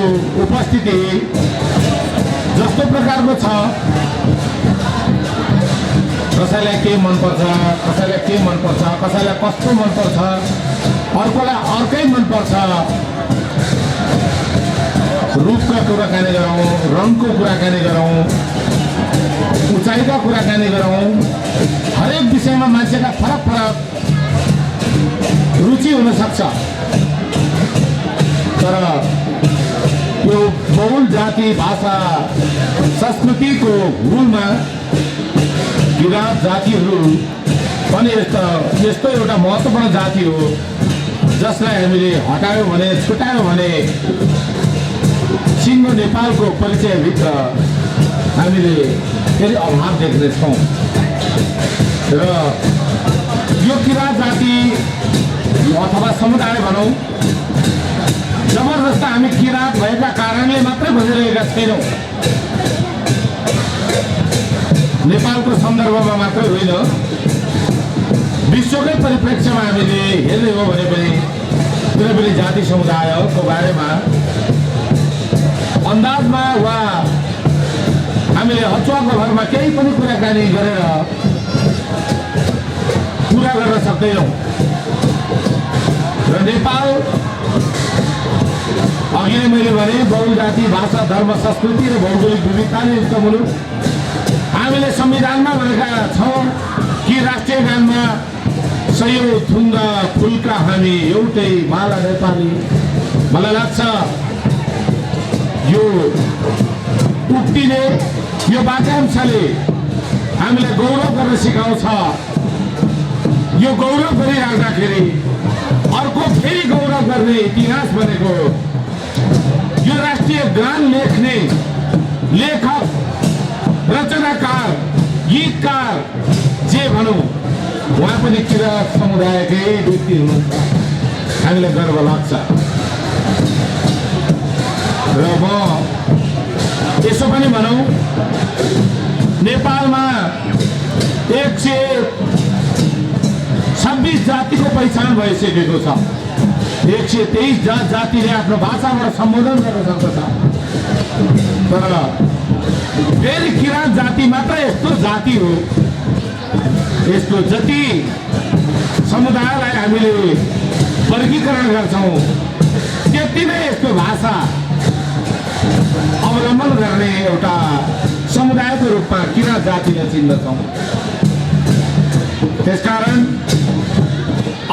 Speaker 1: उपस्थिति जस्तो प्रकारको छ, कसैलाई के मनपर्छ, कसैलाई के मनपर्छ, कसैलाई कस्तो मनपर्छ, अर्कोलाई अर्कै मनपर्छ। रूपका कुराकानी गरौँ, रङको कुराकानी गरौँ, उचाइका कुराकानी गरौँ, हरेक विषयमा मान्छेका फरक फरक रुचि हुन सक्छ। तर यो बहुल जाति, भाषा, संस्कृतिको हुलमा किराँत जातिहरू पनि यस्तो एउटा महत्त्वपूर्ण जाति हो जसलाई हामीले हटायौँ भने, छुटायौँ भने सिङ्गो नेपालको परिचयभित्र हामीले फेरि अभाव देख्नेछौँ। र यो किराँत जाति अथवा समुदाय भनौँ, जबरजस्त हामी किराँत भएका कारणले मात्रै भनिरहेका छैनौँ। नेपालको सन्दर्भमा मात्रै होइन, विश्वकै परिप्रेक्ष्यमा हामीले हेर्ने हो भने पनि कुनै पनि जाति समुदायको बारेमा अन्दाजमा वा हामीले हचुवाको भरमा केही पनि कुराकानी गरेर पुरा गर्न सक्दैनौँ। र नेपाल अघि नै मैले भने बहुल जाति, भाषा, धर्म, संस्कृति र भौगोलिक विविधताले युक्त मुलुक। हामीले संविधानमा भनेका छौँ कि राष्ट्रिय गानमा सयौं थुङ्गा फुलका हामी एउटै माला नेपाली। मलाई लाग्छ यो उक्तिले, यो वाक्यांशले हामीलाई गौरव गर्न सिकाउँछ। यो गौरव गरिराख्दाखेरि अर्को फेरि गौरव गर्ने इतिहास बनेको यो राष्ट्रिय गान लेख्ने लेखक, रचनाकार, गीतकार जे भनौँ उहाँ पनि किराँत समुदायकै व्यक्ति हुनुहुन्छ। हामीलाई गर्व लाग्छ। र म यसो पनि भनौँ, नेपालमा 126 जातिको पहिचान भइसकेको छ। 123 जातिले आफ्नो भाषाबाट सम्बोधन गर्न सक्दछ। तर फेरि किराँत जाति मात्र यस्तो जाति हो, यसको जति समुदायलाई हामीले वर्गीकरण गर्छौँ त्यति नै यसको भाषा अवलम्बन गर्ने एउटा समुदायको रूपमा किराँत जातिलाई चिन्दछौँ। त्यसकारण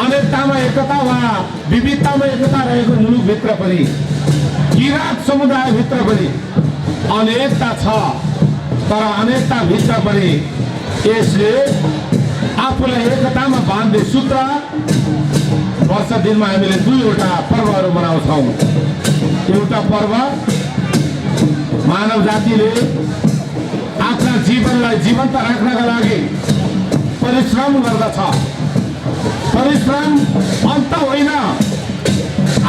Speaker 1: अनेकतामा एकता वा विविधतामा एकता रहेको मुलुकभित्र पनि किराँत समुदायभित्र पनि अनेकता छ। तर अनेकताभित्र पनि यसले आफूलाई एकतामा बाँध्ने सूत्र वर्ष दिनमा हामीले दुईवटा पर्वहरू मनाउँछौँ। एउटा पर्व मानव जातिले आफ्ना जीवनलाई जीवन्त राख्नका लागि परिश्रम गर्दछ। परिश्रम अन्त होइन,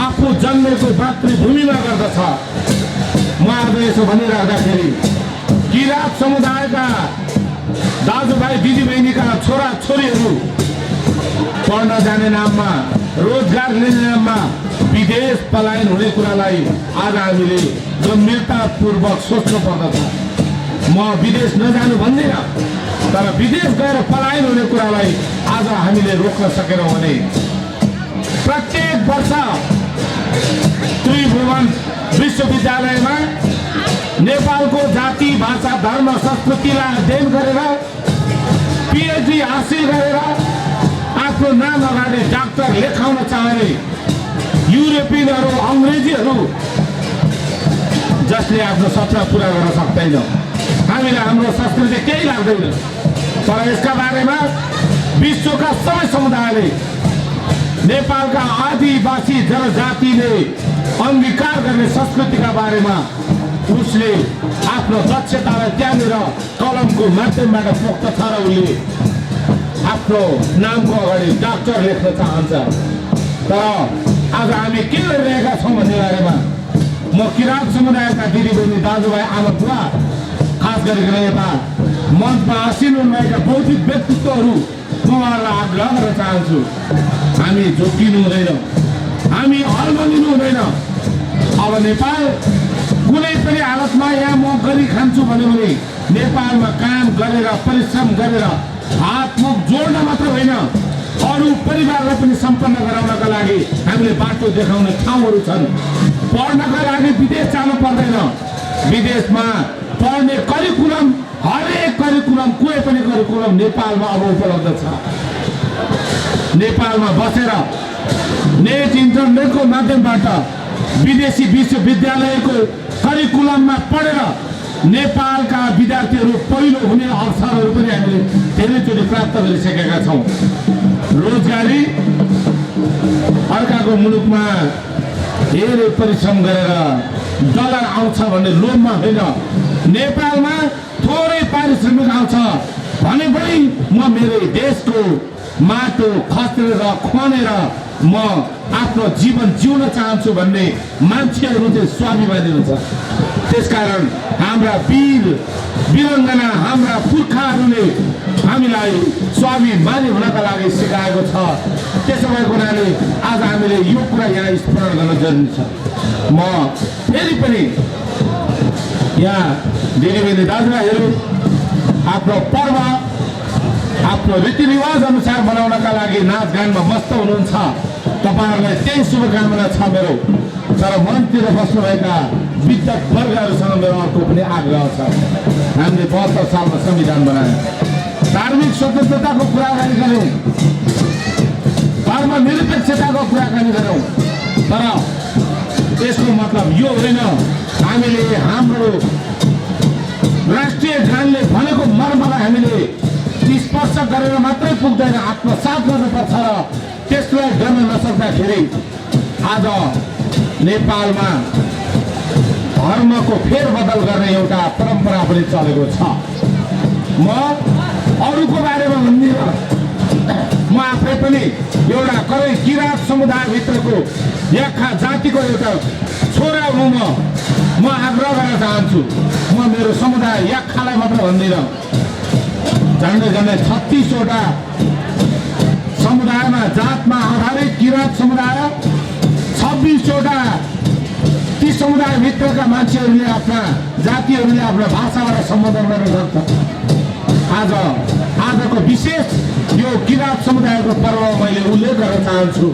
Speaker 1: आफू जन्मेको मातृभूमिमा गर्दछ। म आज यसो भनिराख्दाखेरि किराँत समुदायका दाजुभाइ दिदीबहिनीका छोरा छोरीहरू पढ्न जाने नाममा, रोजगार लिने नाममा विदेश पलायन हुने कुरालाई आज हामीले गम्भीरतापूर्वक सोच्नु पर्दछ। म विदेश नजानु भन्दिनँ, तर विदेश गएर पलायन हुने कुरालाई आज हामीले रोक्न सकेनौँ भने प्रत्येक वर्ष त्रिभुवन विश्वविद्यालयमा नेपालको जाति, भाषा, धर्म, संस्कृतिलाई अध्ययन गरेर पिएचडी हासिल गरेर आफ्नो नाम अगाडि डाक्टर लेखाउन चाहने युरोपियनहरू, अङ्ग्रेजीहरू जसले आफ्नो सपना पुरा गर्न सक्दैन। हामीलाई हाम्रो संस्कृति केही लाग्दैन, तर यसका बारेमा विश्वका सबै समुदायले, नेपालका आदिवासी जनजातिले अंगीकार गर्ने संस्कृतिका बारेमा उसले आफ्नो दक्षतालाई त्यहाँनिर कलमको माध्यमबाट पोख्न छ र उसले आफ्नो नामको अगाडि डाक्टर लेख्न चाहन्छ। तर आज हामी के गरिरहेका छौँ भन्ने बारेमा म किराँत समुदायका दिदीबहिनी, दाजुभाइ, आमा बुवा, खास गरिकन यता मञ्चमा आसीन हुनुभएका बौद्धिक व्यक्तित्वहरू, म उहाँहरूलाई आग्रह गर्न चाहन्छु, हामी जोकिनु हुँदैन, हामी अल्मलिनु हुँदैन। अब नेपाल कुनै पनि हालतमा यहाँ म गरी खान्छु भन्यो भने नेपालमा काम गरेर, परिश्रम गरेर हात मुख जोड्न मात्र होइन, अरू परिवारलाई पनि सम्पन्न गराउनका लागि हामीले बाटो देखाउने ठाउँहरू छन्। पढ्नका लागि विदेश जानु पर्दैन। विदेशमा पढ्ने करिकुलम, हरेक करिकुलम, कुनै पनि करिकुलम नेपालमा अब उपलब्ध छ। नेपालमा बसेर नेट, इन्टरनेटको माध्यमबाट विदेशी विश्वविद्यालयको करिकुलममा पढेर नेपालका विद्यार्थीहरू पहिलो हुने अवसरहरू पनि हामीले धेरैचोटि प्राप्त गरिसकेका छौँ। रोजगारी अर्काको मुलुकमा धेरै परिश्रम गरेर डलर आउँछ भन्ने लोभमा होइन, नेपालमा थोरै पारिश्रमिक आउँछ भने पनि म मेरो देशको माटो खसेर खनेर म आफ्नो जीवन जिउन चाहन्छु भन्ने मान्छेहरू चाहिँ स्वाभिमानी हुन्छ। त्यसकारण हाम्रा वीर वीरङ्गना, हाम्रा पुर्खाहरूले हामीलाई स्वाभिमानी हुनका लागि सिकाएको छ। त्यसो भएको हुनाले आज हामीले यो कुरा यहाँ स्मरण गर्न जरुरी छ। म फेरि पनि यहाँ दिदीबहिनी, दाजुभाइहरू आफ्नो पर्व आफ्नो रीतिरिवाज अनुसार मनाउनका लागि नाचगानमा मस्त हुनुहुन्छ। तपाईँहरूलाई त्यही शुभकामना छ मेरो। तर मन्दिर बस्नुभएका विद्वत वर्गहरूसँग मेरो अर्को पनि आग्रह छ। हामीले 72 सालमा संविधान बनायौँ, धार्मिक स्वतन्त्रताको कुराकानी गऱ्यौँ, धर्मनिरपेक्षताको कुराकानी गऱ्यौँ, तर यसको मतलब यो होइन हामीले हाम्रो राष्ट्रिय गानले भनेको मर्मलाई हामीले स्पर्श गरेर मात्रै पुग्दैन, आत्मसात गर्नुपर्छ। र त्यसलाई गर्न नसक्दाखेरि आज नेपालमा धर्मको फेरबदल गर्ने एउटा परम्परा पनि चलेको छ। म अरूको बारेमा भन्दिनँ, म आफै पनि एउटा करै किराँत समुदायभित्रको याखा जातिको एउटा छोरा हुँ। म आग्रह गर्न चाहन्छु, म मेरो समुदाय याखालाई मात्र भन्दिनँ, झन्डै 36वटा समुदायमा, जातमा आधारित किराँत समुदाय, 26वटा ती समुदायभित्रका मान्छेहरूले आफ्ना जातिहरूले आफ्ना भाषाबाट सम्बोधन गर्न सक्छ। आजको विशेष यो किराँत समुदायको पर्व मैले उल्लेख गर्न चाहन्छु।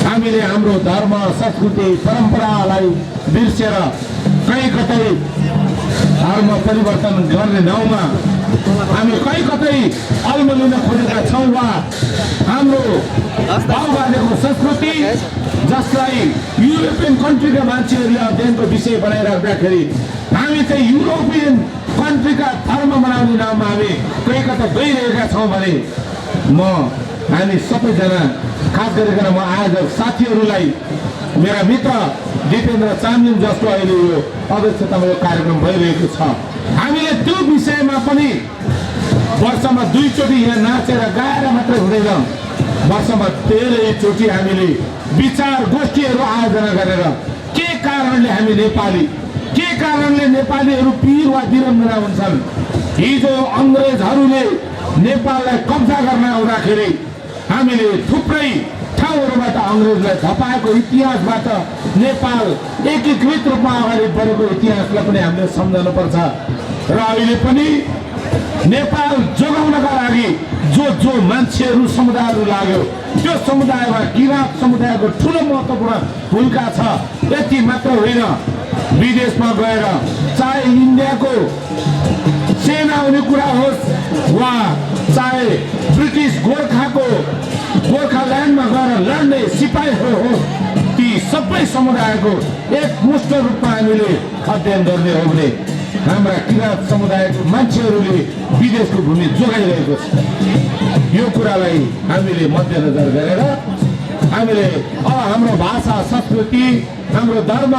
Speaker 1: हामीले हाम्रो धर्म, संस्कृति, परम्परालाई बिर्सेर कहीँ कतै धर्म परिवर्तन गर्ने नाउँमा हामी कतै अल्मलिन खोजेका छौँ वा हाम्रो बाबुबाजेको संस्कृति जसलाई युरोपियन कन्ट्रीका मान्छेहरूले अध्ययनको विषय बनाइराख्दाखेरि हामी चाहिँ युरोपियन कन्ट्रीका धर्म मनाउने नाममा हामी कता गइरहेका छौँ भने हामी सबैजना खास गरिकन म आयोजक साथीहरूलाई मेरा मित्र दिपेन्द्र चामलिङ जस्तो अहिले यो अध्यक्षतामा यो कार्यक्रम भइरहेको छ हामीले त्यो विषयमा पनि वर्षमा 2 चोटि यहाँ नाचेर गाएर मात्रै हुँदैन वर्षमा 13 चोटि हामीले विचार गोष्ठीहरू आयोजना गरेर के कारणले हामी के कारणले नेपालीहरू पीर वा विरङ्गना हुन्छन् हिजो अङ्ग्रेजहरूले नेपाललाई कब्जा गर्न आउँदाखेरि हामीले थुप्रै ठाउँहरूबाट अङ्ग्रेजलाई धपाएको इतिहासबाट नेपाल एकीकृत रूपमा अगाडि बढेको इतिहासलाई पनि हामीले सम्झनुपर्छ र अहिले पनि नेपाल जोगाउनका लागि जो मान्छेहरू समुदायहरू लाग्यो त्यो समुदायमा किराँत समुदायको ठुलो महत्त्वपूर्ण भूमिका छ यति मात्र होइन विदेशमा गएर चाहे इन्डियाको सेना हुने कुरा होस् वा चाहे ब्रिटिस गोर्खाल्यान्डमा गएर लड्ने सिपाहीहरू होस् ती सबै समुदायको एकमुष्ट रूपमा हामीले अध्ययन गर्ने हो भने हाम्रा किराँत समुदायको मान्छेहरूले विदेशको भूमि जोगाइरहेको छ यो कुरालाई हामीले मध्यनजर गरेर हामीले हाम्रो भाषा संस्कृति हाम्रो धर्म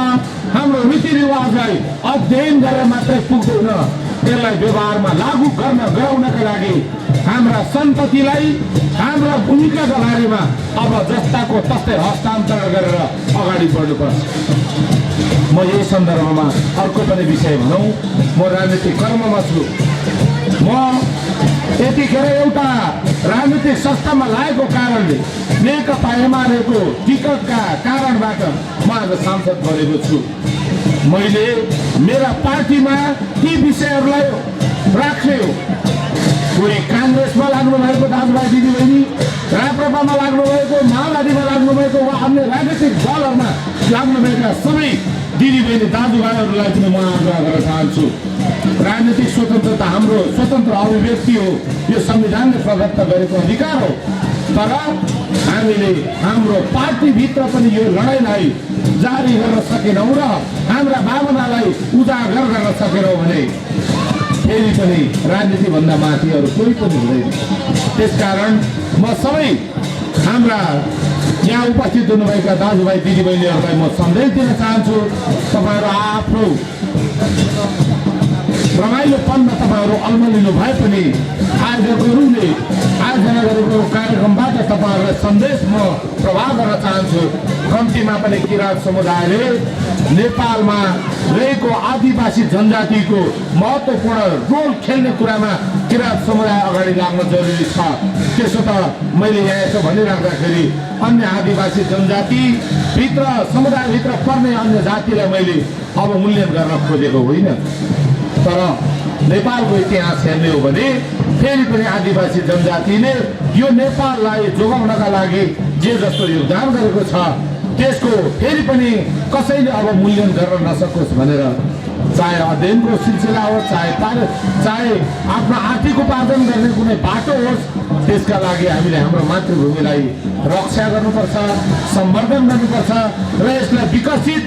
Speaker 1: हाम्रो रीतिरिवाजलाई अध्ययन गरेर मात्रै पुग्दैन त्यसलाई व्यवहारमा लागू गराउनका लागि हाम्रा सन्ततिलाई हाम्रा भूमिकाका बारेमा अब जस्ताको तस्तै हस्तान्तरण गरेर अगाडि बढ्नुपर्छ म यही सन्दर्भमा अर्को पनि विषय भनौँ म राजनीतिक कर्ममा छु म यतिखेर एउटा राजनीतिक संस्थामा लागेको कारणले नेकपा एमालेको टिकटका कारणबाट म आज सांसद बनेको छु मैले मेरा पार्टीमा ती विषयहरूलाई राख्ने हो कोही काङ्ग्रेसमा लाग्नु भएको दाजुभाइ दिदीबहिनी राप्रपामा लाग्नु भएको माओवादीमा लाग्नु भएको वा अन्य राजनीतिक दलहरूमा लाग्नुभएका सबै दिदीबहिनी दाजुभाइहरूलाई पनि म आग्रह गर्न चाहन्छु राजनीतिक स्वतन्त्रता हाम्रो स्वतन्त्र अभिव्यक्ति हो यो संविधानले प्रदत्त गरेको अधिकार हो तर हामीले हाम्रो पार्टीभित्र पनि यो लडाइँलाई जारी गर्न सकेनौँ र हाम्रा भावनालाई उजागर गर्न सकेनौँ भने फेरि पनि राजनीतिभन्दा माथि अरू कोही पनि हुँदैन त्यसकारण म सबै हाम्रा यहाँ उपस्थित हुनुभएका दाजुभाइ दिदीबहिनीहरूलाई म सन्देश दिन चाहन्छु तपाईँहरू आफ्नो रमाइलोपनमा तपाईँहरू अल्मलिनु भए पनि आयोजकहरूले आयोजना गरेको कार्यक्रमबाट तपाईँहरूलाई सन्देश म प्रभाव गर्न चाहन्छु कम्तीमा पनि किराँत समुदायले नेपालमा रहेको आदिवासी जनजातिको महत्त्वपूर्ण रोल खेल्ने कुरामा किराँत समुदाय अगाडि लाग्न जरुरी छ त्यसो त मैले यहाँ यसो भनिराख्दाखेरि अन्य आदिवासी जनजातिभित्र समुदायभित्र पर्ने अन्य जातिलाई मैले अब मूल्याङ्कन गर्न खोजेको होइन तर नेपालको इतिहास हेर्ने हो भने फेरि पनि आदिवासी जनजातिले यो नेपाललाई जोगाउनका लागि जे जस्तो योगदान गरेको छ त्यसको फेरि पनि कसैले अब मूल्याङ्कन गर्न नसकोस् भनेर चाहे अध्ययनको सिलसिला होस् चाहे आफ्नो आर्थिक उपार्जन गर्ने कुनै बाटो होस् त्यसका लागि हामीले हाम्रो मातृभूमिलाई रक्षा गर्नुपर्छ सम्वर्धन गर्नुपर्छ र यसलाई विकसित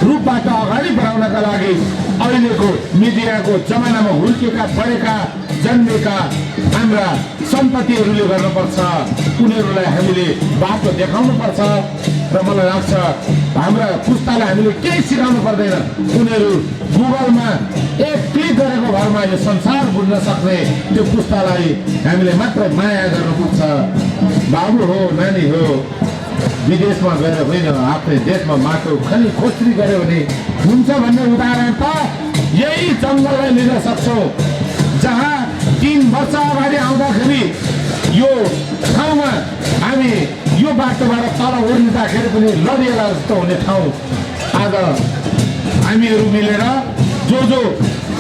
Speaker 1: रूपबाट अगाडि बढाउनका लागि अहिलेको मिडियाको जमानामा हुर्केका बढेका जन्मेका हाम्रा सन्ततिहरूले गर्नुपर्छ उनीहरूलाई हामीले बाटो देखाउनुपर्छ र मलाई लाग्छ हाम्रा पुस्तालाई हामीले केही सिकाउनु पर्दैन उनीहरू गुगलमा एक क्लिक गरेको भरमा यो संसार बुझ्न सक्ने त्यो पुस्तालाई हामीले मात्र माया गर्नुपर्छ बाबु हो नानी हो विदेशमा गएर होइन आफ्नै देशमा माटो खाली खोस्री गऱ्यो भने हुन्छ भन्ने उदाहरण त यही जङ्गललाई लिन सक्छौँ जहाँ 3 वर्ष अगाडि आउँदाखेरि यो ठाउँमा हामी यो बाटोबाट तल ओर्लिँदाखेरि पनि लडिएला जस्तो हुने ठाउँ आज हामीहरू मिलेर जो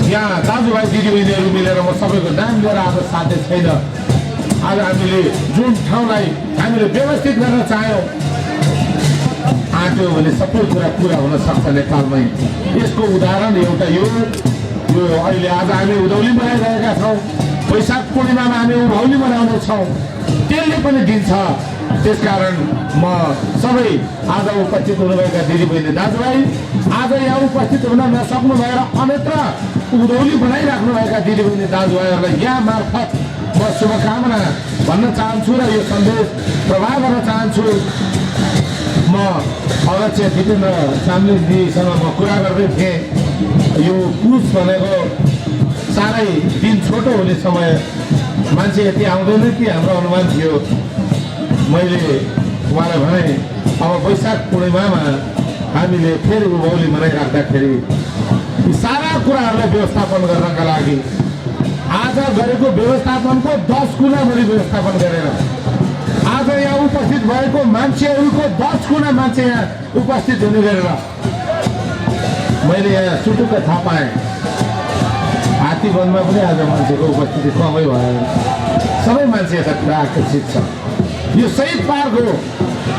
Speaker 1: यहाँ दाजुभाइ दिदीबहिनीहरू मिलेर म सबैको नाम लिएर आज साध्य छैन आज हामीले जुन ठाउँलाई हामीले व्यवस्थित गर्न चाह्यौँ आँट्यो भने सबै कुरा पुरा हुन सक्छ नेपालमै यसको उदाहरण एउटा यो अहिले आज हामी उधौली बनाइरहेका छौँ वैशाख पूर्णिमामा हामी उभौली मनाउनेछौँ, त्यसले पनि दिन्छ। त्यसकारण म सबै आज उपस्थित हुनुभएका दिदीबहिनी दाजुभाइ, आज यहाँ उपस्थित हुन नसक्नु भएर अन्यत्र उधौली बनाइराख्नुभएका दिदीबहिनी दाजुभाइहरूलाई यहाँ मार्फत म शुभकामना भन्न चाहन्छु र यो सन्देश प्रभाव गर्न चाहन्छु। म अध्यक्ष जितेन्द्र चामलिङजीसँग म कुरा गर्दै थिएँ, यो पुस भनेको साह्रै दिन छोटो हुने समय, मान्छे यति आउँदैन कि हाम्रो अनुमान थियो। मैले उहाँलाई भने अब वैशाख पूर्णिमामा हामीले फेरि उभौली मनाइराख्दाखेरि यी सारा कुराहरूलाई व्यवस्थापन गर्नका लागि आज गरेको व्यवस्थापनको 10 गुणा बढी व्यवस्थापन गरेर आज यहाँ उपस्थित भएको मान्छेहरूको 10 गुणा मान्छे यहाँ उपस्थित हुने गरेर मैले यहाँ सुटुक्क थाहा पाएँ। हात्तीवनमा पनि आज मान्छेको उपस्थिति कमै भयो, सबै मान्छे यतातिर आकर्षित छ। यो शहीद पार्क हो,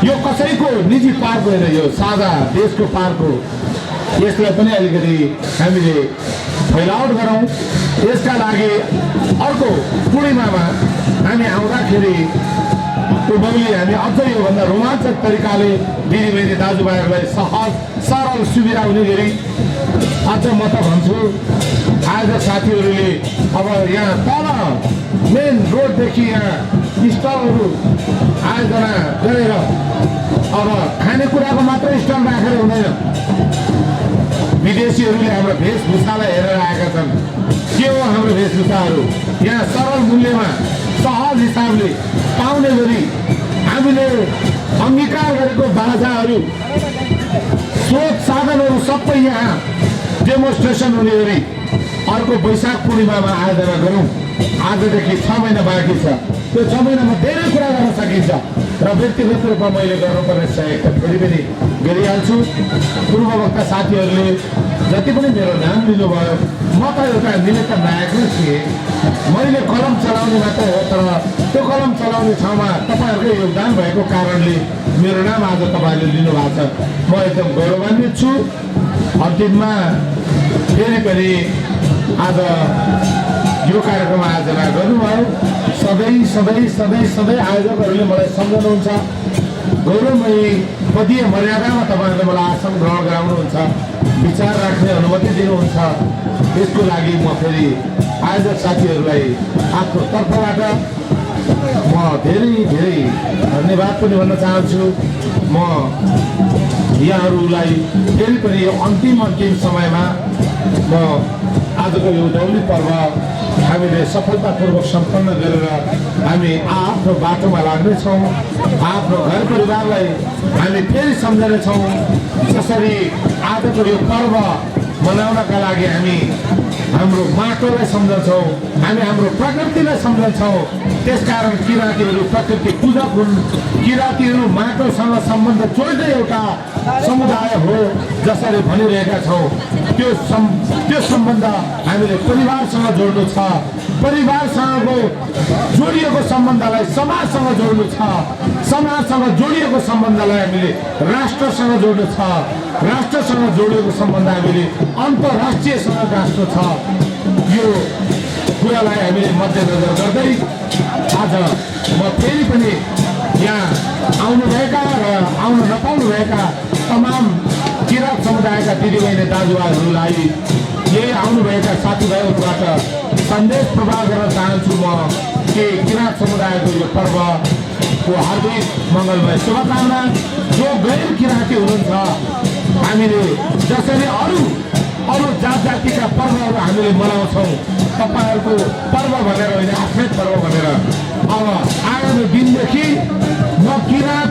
Speaker 1: यो कसैको निजी पार्क होइन, यो साझा देशको पार्क हो। यसलाई पनि अलिकति हामीले फैलावट गरौँ। यसका लागि अर्को पूर्णिमामा हामी आउँदाखेरि उभौली हामी अझ योभन्दा रोमाञ्चक तरिकाले दिदीबहिनी दाजुभाइहरूलाई सहज सरल सुविधा हुने गरी अझ म त भन्छु आज साथीहरूले अब यहाँ तल मेन रोडदेखि यहाँ स्टलहरू आयोजना गरेर अब खानेकुराको मात्रै स्टल राखेर हुँदैन। विदेशीहरूले हाम्रो वेशभूषालाई हेरेर आएका छन्। के हो हाम्रो वेशभूषाहरू? यहाँ सरल मूल्यमा सहज हिसाबले पाउने गरी हामीले अङ्गीकार गरेको बाजाहरू, स्रोत साधनहरू सबै यहाँ डेमोन्स्ट्रेसन हुने गरी अर्को वैशाख पूर्णिमामा आयोजना गरौँ। आजदेखि 6 महिना बाँकी छ, त्यो 6 महिनामा धेरै कुरा गर्न सकिन्छ र व्यक्तिगत रूपमा मैले गर्नुपर्ने सहयोग फेरि पनि गरिहाल्छु। पूर्ववक्ता साथीहरूले जति पनि मेरो नाम लिनुभयो, म त एउटा निमित्त नायक नै थिएँ। मैले कलम चलाउने मात्र हो, तर त्यो कलम चलाउने ठाउँमा तपाईँहरूकै योगदान भएको कारणले मेरो नाम आज तपाईँहरूले लिनुभएको छ। म एकदम गौरवान्वित छु। अन्तिममा फेरि पनि आज यो कार्यक्रम आयोजना गर्नुभयो। सधैँ सधैँ सधैँ सधैँ आयोजकहरूले मलाई सम्झाउनुहुन्छ, गौरवमयी पदीय मर्यादामा तपाईँहरूले मलाई आसन ग्रहण गराउनुहुन्छ, विचार राख्ने अनुमति दिनुहुन्छ। त्यसको लागि म फेरि आयोजक साथीहरूलाई आफ्नो तर्फबाट म धेरै धेरै धन्यवाद पनि भन्न चाहन्छु। म यहाँहरूलाई फेरि पनि यो अन्तिम समयमा म आजको यो उधौली पर्व हामीले सफलतापूर्वक सम्पन्न गरेर हामी आफ्नो बाटोमा लाग्नेछौँ। आफ्नो घर परिवारलाई हामी फेरि सम्झनेछौँ। जसरी आजको यो पर्व मनाउनका लागि हामी हाम्रो माटोलाई सम्झन्छौँ, हामी हाम्रो प्रकृतिलाई सम्झन्छौँ। त्यसकारण किराँतीहरू प्रकृति पूजक हुन्। किराँतीहरू माटोसँग सम्बन्ध जोड्ने एउटा समुदाय हो जसरी भनिरहेका छौँ। त्यो सम्बन्ध हामीले परिवारसँग जोड्नु छ। परिवारसँगको जोडिएको सम्बन्धलाई समाजसँग जोड्नु छ। समाजसँग जोडिएको सम्बन्धलाई हामीले राष्ट्रसँग जोड्नु छ। राष्ट्रसँग जोडिएको सम्बन्ध हामीले अन्तर्राष्ट्रियसँग गाँच्नु छ। यो कुरालाई हामीले मध्यनजर गर्दै आज म फेरि पनि यहाँ आउनुभएका र आउन नपाउनुभएका तमाम किराँत समुदायका दिदीबहिनी दाजुभाइहरूलाई यही आउनुभएका साथीभाइहरूबाट सन्देश प्रवाह गर्न चाहन्छु म कि किराँत समुदायको यो पर्वको हार्दिक मङ्गलमय शुभकामना। जो गैर किराँती हुनुहुन्छ, हामीले जसरी अरू जात जातिका पर्वहरू हामीले मनाउँछौँ, तपाईँहरूको पर्व भनेर होइन, आफ्नै पर्व भनेर अब आगामी दिनदेखि म किराँत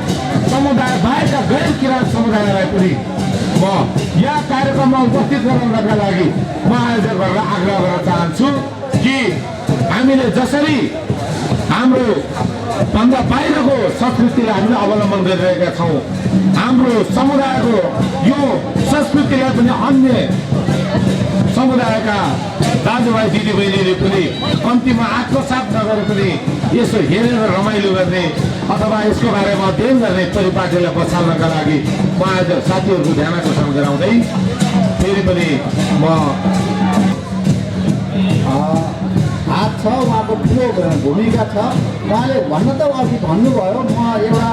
Speaker 1: समुदाय बाहेकका गैर किराँत समुदायलाई पनि म यहाँ कार्यक्रममा उपस्थित गराउनका लागि म आयोजकहरूलाई आग्रह गर्न चाहन्छु कि हामीले जसरी हाम्रो भन्दा बाहिरको संस्कृतिलाई हामीले अवलम्बन गरिरहेका छौँ, हाम्रो समुदायको यो संस्कृतिलाई पनि अन्य समुदायका दाजुभाइ दिदीबहिनीले पनि कम्तीमा आत्मसात नगरे पनि यसो हेरेर रमाइलो गर्ने अथवा यसको बारेमा अध्ययन गर्ने परिपाटीलाई बचाल्नका लागि म आज साथीहरूको ध्यान आकर्षण गराउँदै फेरि पनि म हात छ उहाँको
Speaker 2: ठुलो भूमिका छ। उहाँले भन्न त अघि भन्नुभयो म एउटा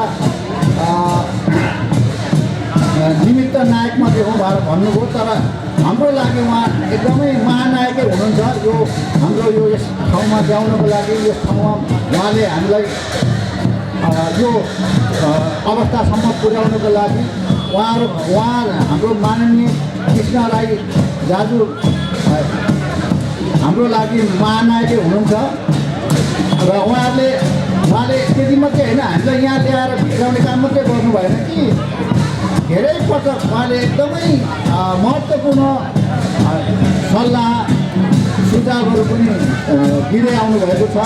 Speaker 2: निमित्त नायक मात्रै हो भनेर भन्नुभयो, तर हाम्रो लागि उहाँ एकदमै महानायकै हुनुहुन्छ। यो हाम्रो यो यस ठाउँमा ल्याउनको लागि, यस ठाउँमा उहाँले हामीलाई यो अवस्थासम्म पुर्याउनको लागि उहाँ हाम्रो माननीय कृष्ण राई दाजु हाम्रो लागि महानायकै हुनुहुन्छ। र उहाँले त्यति मात्रै होइन, हामीलाई यहाँ ल्याएर भित्राउने काम मात्रै गर्नु भएन कि धेरै पटक उहाँले एकदमै महत्त्वपूर्ण सल्लाह सुझावहरू पनि दिँदै आउनुभएको छ।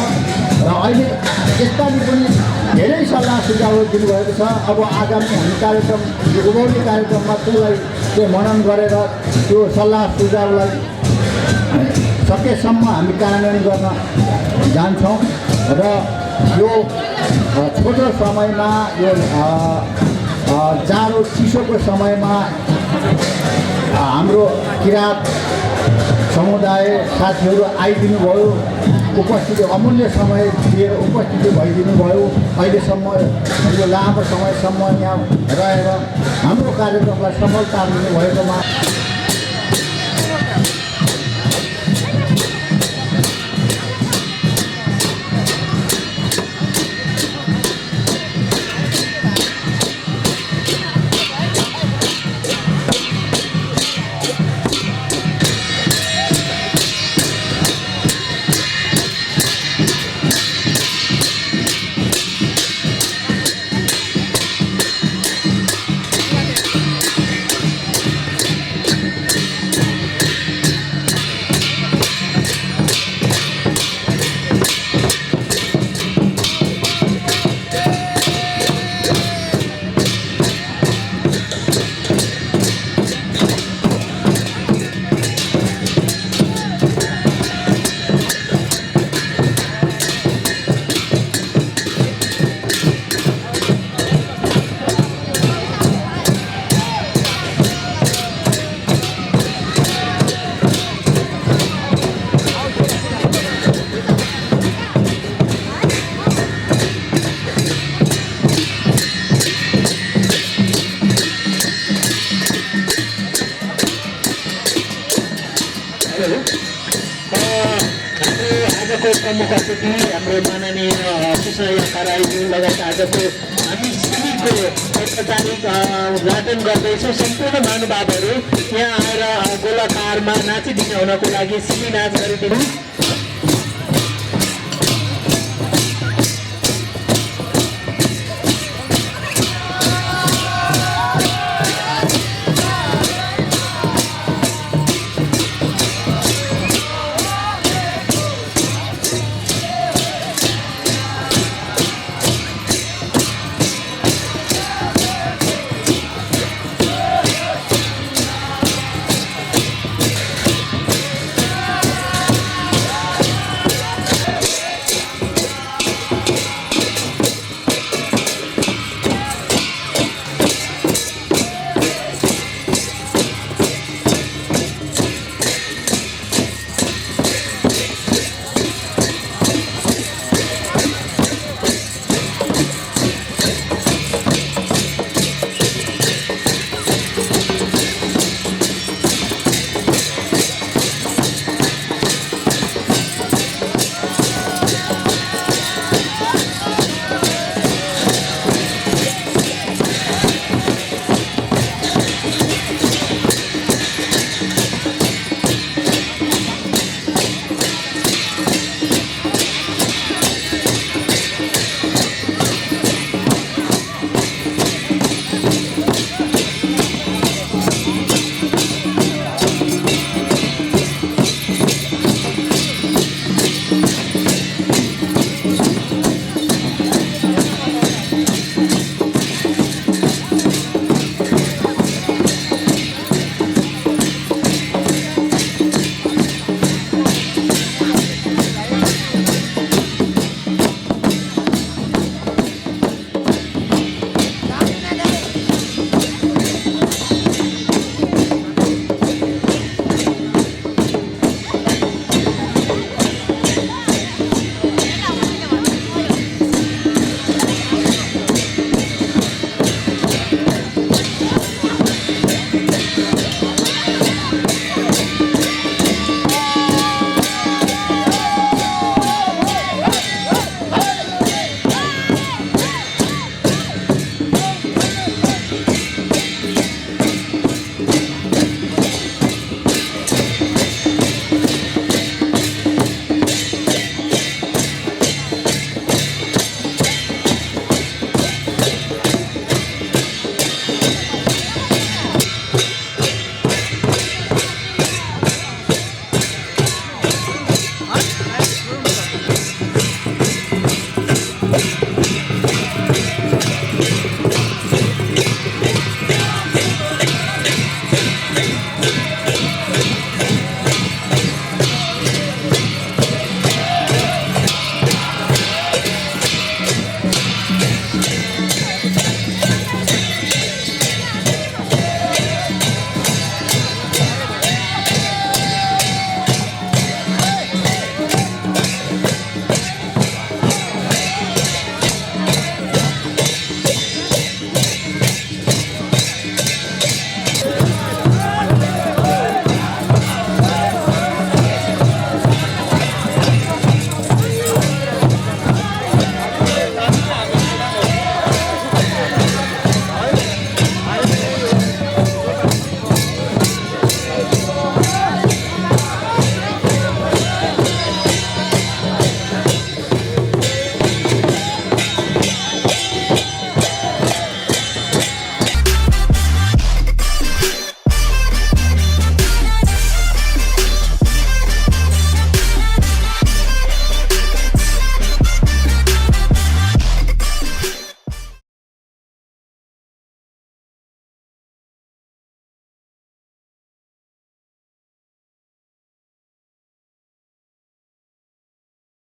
Speaker 2: र अहिले यसपालि पनि धेरै सल्लाह सुझावहरू दिनुभएको छ। अब आगामी हामी कार्यक्रम उभौली कार्यक्रममा त्यसलाई मनन गरेर त्यो सल्लाह सुझावलाई सकेसम्म हामी कार्यान्वयन गर्न जान्छौँ। र यो छोटो समयमा यो जाडो चिसोको समयमा हाम्रो किराँत समुदाय साथीहरू आइदिनु भयो, उपस्थिति अमूल्य समय दिएर उपस्थिति भइदिनु भयो। अहिलेसम्म यो लामो समयसम्म यहाँ रहेर हाम्रो कार्यक्रमलाई सफलता दिनुभएकोमा प्रमुख अतिथि हाम्रो माननीय कृष्ण राईज्यू लगायत आजको हामी शिविरको औपचारिक उद्घाटन गर्दैछौँ। सम्पूर्ण महानुभावहरू यहाँ आएर गोलाकारमा नाचिदिने हुनको लागि सिमी नाच गरिदिनु।